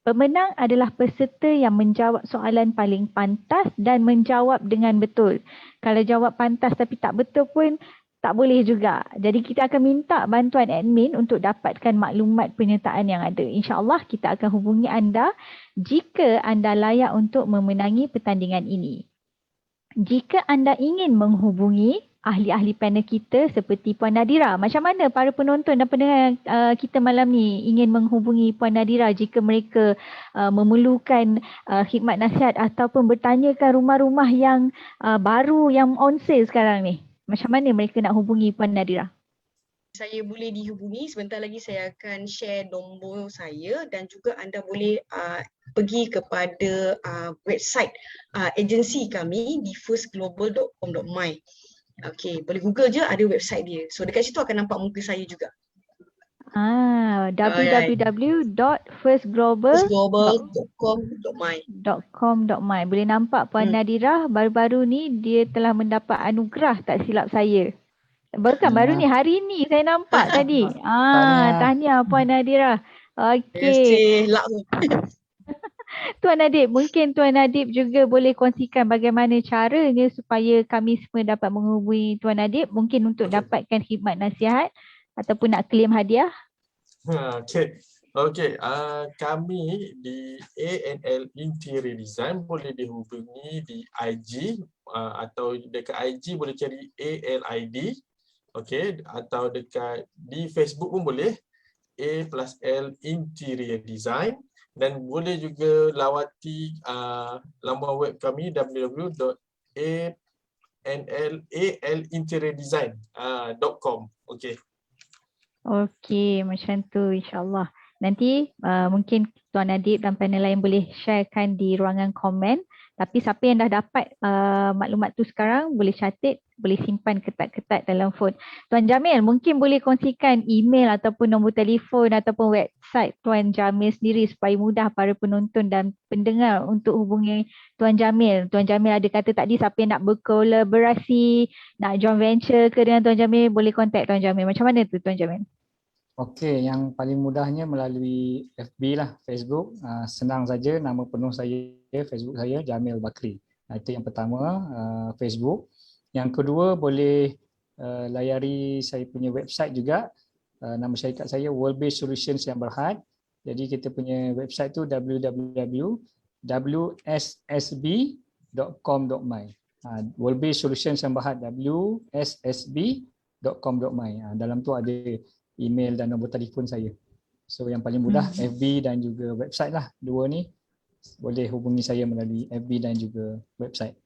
Pemenang adalah peserta yang menjawab soalan paling pantas dan menjawab dengan betul. Kalau jawab pantas tapi tak betul pun tak boleh juga. Jadi kita akan minta bantuan admin untuk dapatkan maklumat penyertaan yang ada. InsyaAllah kita akan hubungi anda jika anda layak untuk memenangi pertandingan ini. Jika anda ingin menghubungi ahli-ahli panel kita seperti Puan Nadira, macam mana para penonton dan pendengar kita malam ni ingin menghubungi Puan Nadira jika mereka memerlukan khidmat nasihat ataupun bertanyakan rumah-rumah yang baru yang on sale sekarang ni? Macam mana mereka nak hubungi Puan Nadira? Saya boleh dihubungi, sebentar lagi saya akan share nombor saya dan juga anda boleh pergi kepada website agensi kami di firstglobal.com.my. Okey, boleh Google je, ada website dia. So dekat situ akan nampak muka saya juga. www.firstglobal.com.my. Boleh nampak Puan Nadira baru-baru ni dia telah mendapat anugerah tak silap saya. Baru ni, hari ni saya nampak tadi. Tahniah Puan Nadira. Okey. Tuan Nadib, mungkin Tuan Nadib juga boleh kongsikan bagaimana caranya supaya kami semua dapat menghubungi Tuan Nadib mungkin untuk dapatkan khidmat nasihat ataupun nak claim hadiah. Okey, kami di ANL Interior Design boleh dihubungi di IG atau dekat IG boleh cari ALID. Okey, atau dekat di Facebook pun boleh A+L Interior Design, dan boleh juga lawati laman web kami www.alinteriordesign.com. Okey. Okey, macam tu insyaAllah. Nanti mungkin Tuan Nadib dan panel lain boleh sharekan di ruangan komen. Tapi siapa yang dah dapat maklumat tu sekarang boleh catat, boleh simpan ketat-ketat dalam phone. Tuan Jamil mungkin boleh kongsikan email ataupun nombor telefon ataupun website Tuan Jamil sendiri supaya mudah para penonton dan pendengar untuk hubungi Tuan Jamil. Tuan Jamil ada kata tadi siapa yang nak berkolaborasi, nak joint venture ke dengan Tuan Jamil, boleh contact Tuan Jamil. Macam mana tu Tuan Jamil? Okey, yang paling mudahnya melalui FB lah, Facebook. Senang saja, nama penuh saya, Facebook saya Jamil Bakri. Itu yang pertama, Facebook. Yang kedua boleh layari saya punya website juga. Nama syarikat saya World Based Solutions Yang Berhad. Jadi kita punya website tu www.wssb.com.my. World Based Solutions Yang Berhad, wssb.com.my. Dalam tu ada email dan nombor telefon saya. So yang paling mudah FB dan juga website lah. Dua ni boleh hubungi saya melalui FB dan juga website.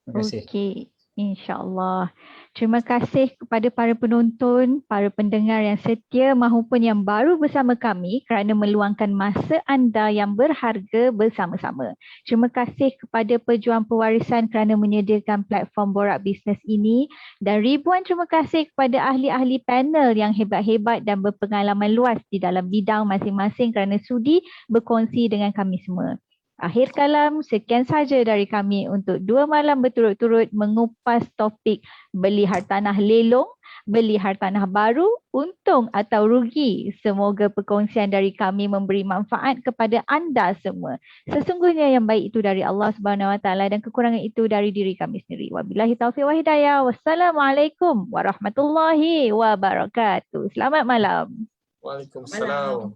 Terima kasih. Okey, insya-Allah. Terima kasih kepada para penonton, para pendengar yang setia maupun yang baru bersama kami kerana meluangkan masa anda yang berharga bersama-sama. Terima kasih kepada Pejuang Pewarisan kerana menyediakan platform Borak Bisnes ini, dan ribuan terima kasih kepada ahli-ahli panel yang hebat-hebat dan berpengalaman luas di dalam bidang masing-masing kerana sudi berkongsi dengan kami semua. Akhir kalam, sekian saja dari kami untuk 2 malam berturut-turut mengupas topik beli hartanah lelong, beli hartanah baru, untung atau rugi. Semoga perkongsian dari kami memberi manfaat kepada anda semua. Sesungguhnya yang baik itu dari Allah Subhanahu Wa Taala dan kekurangan itu dari diri kami sendiri. Wabillahi taufiq wa hidayah. Wassalamualaikum warahmatullahi wabarakatuh. Selamat malam. Waalaikumsalam.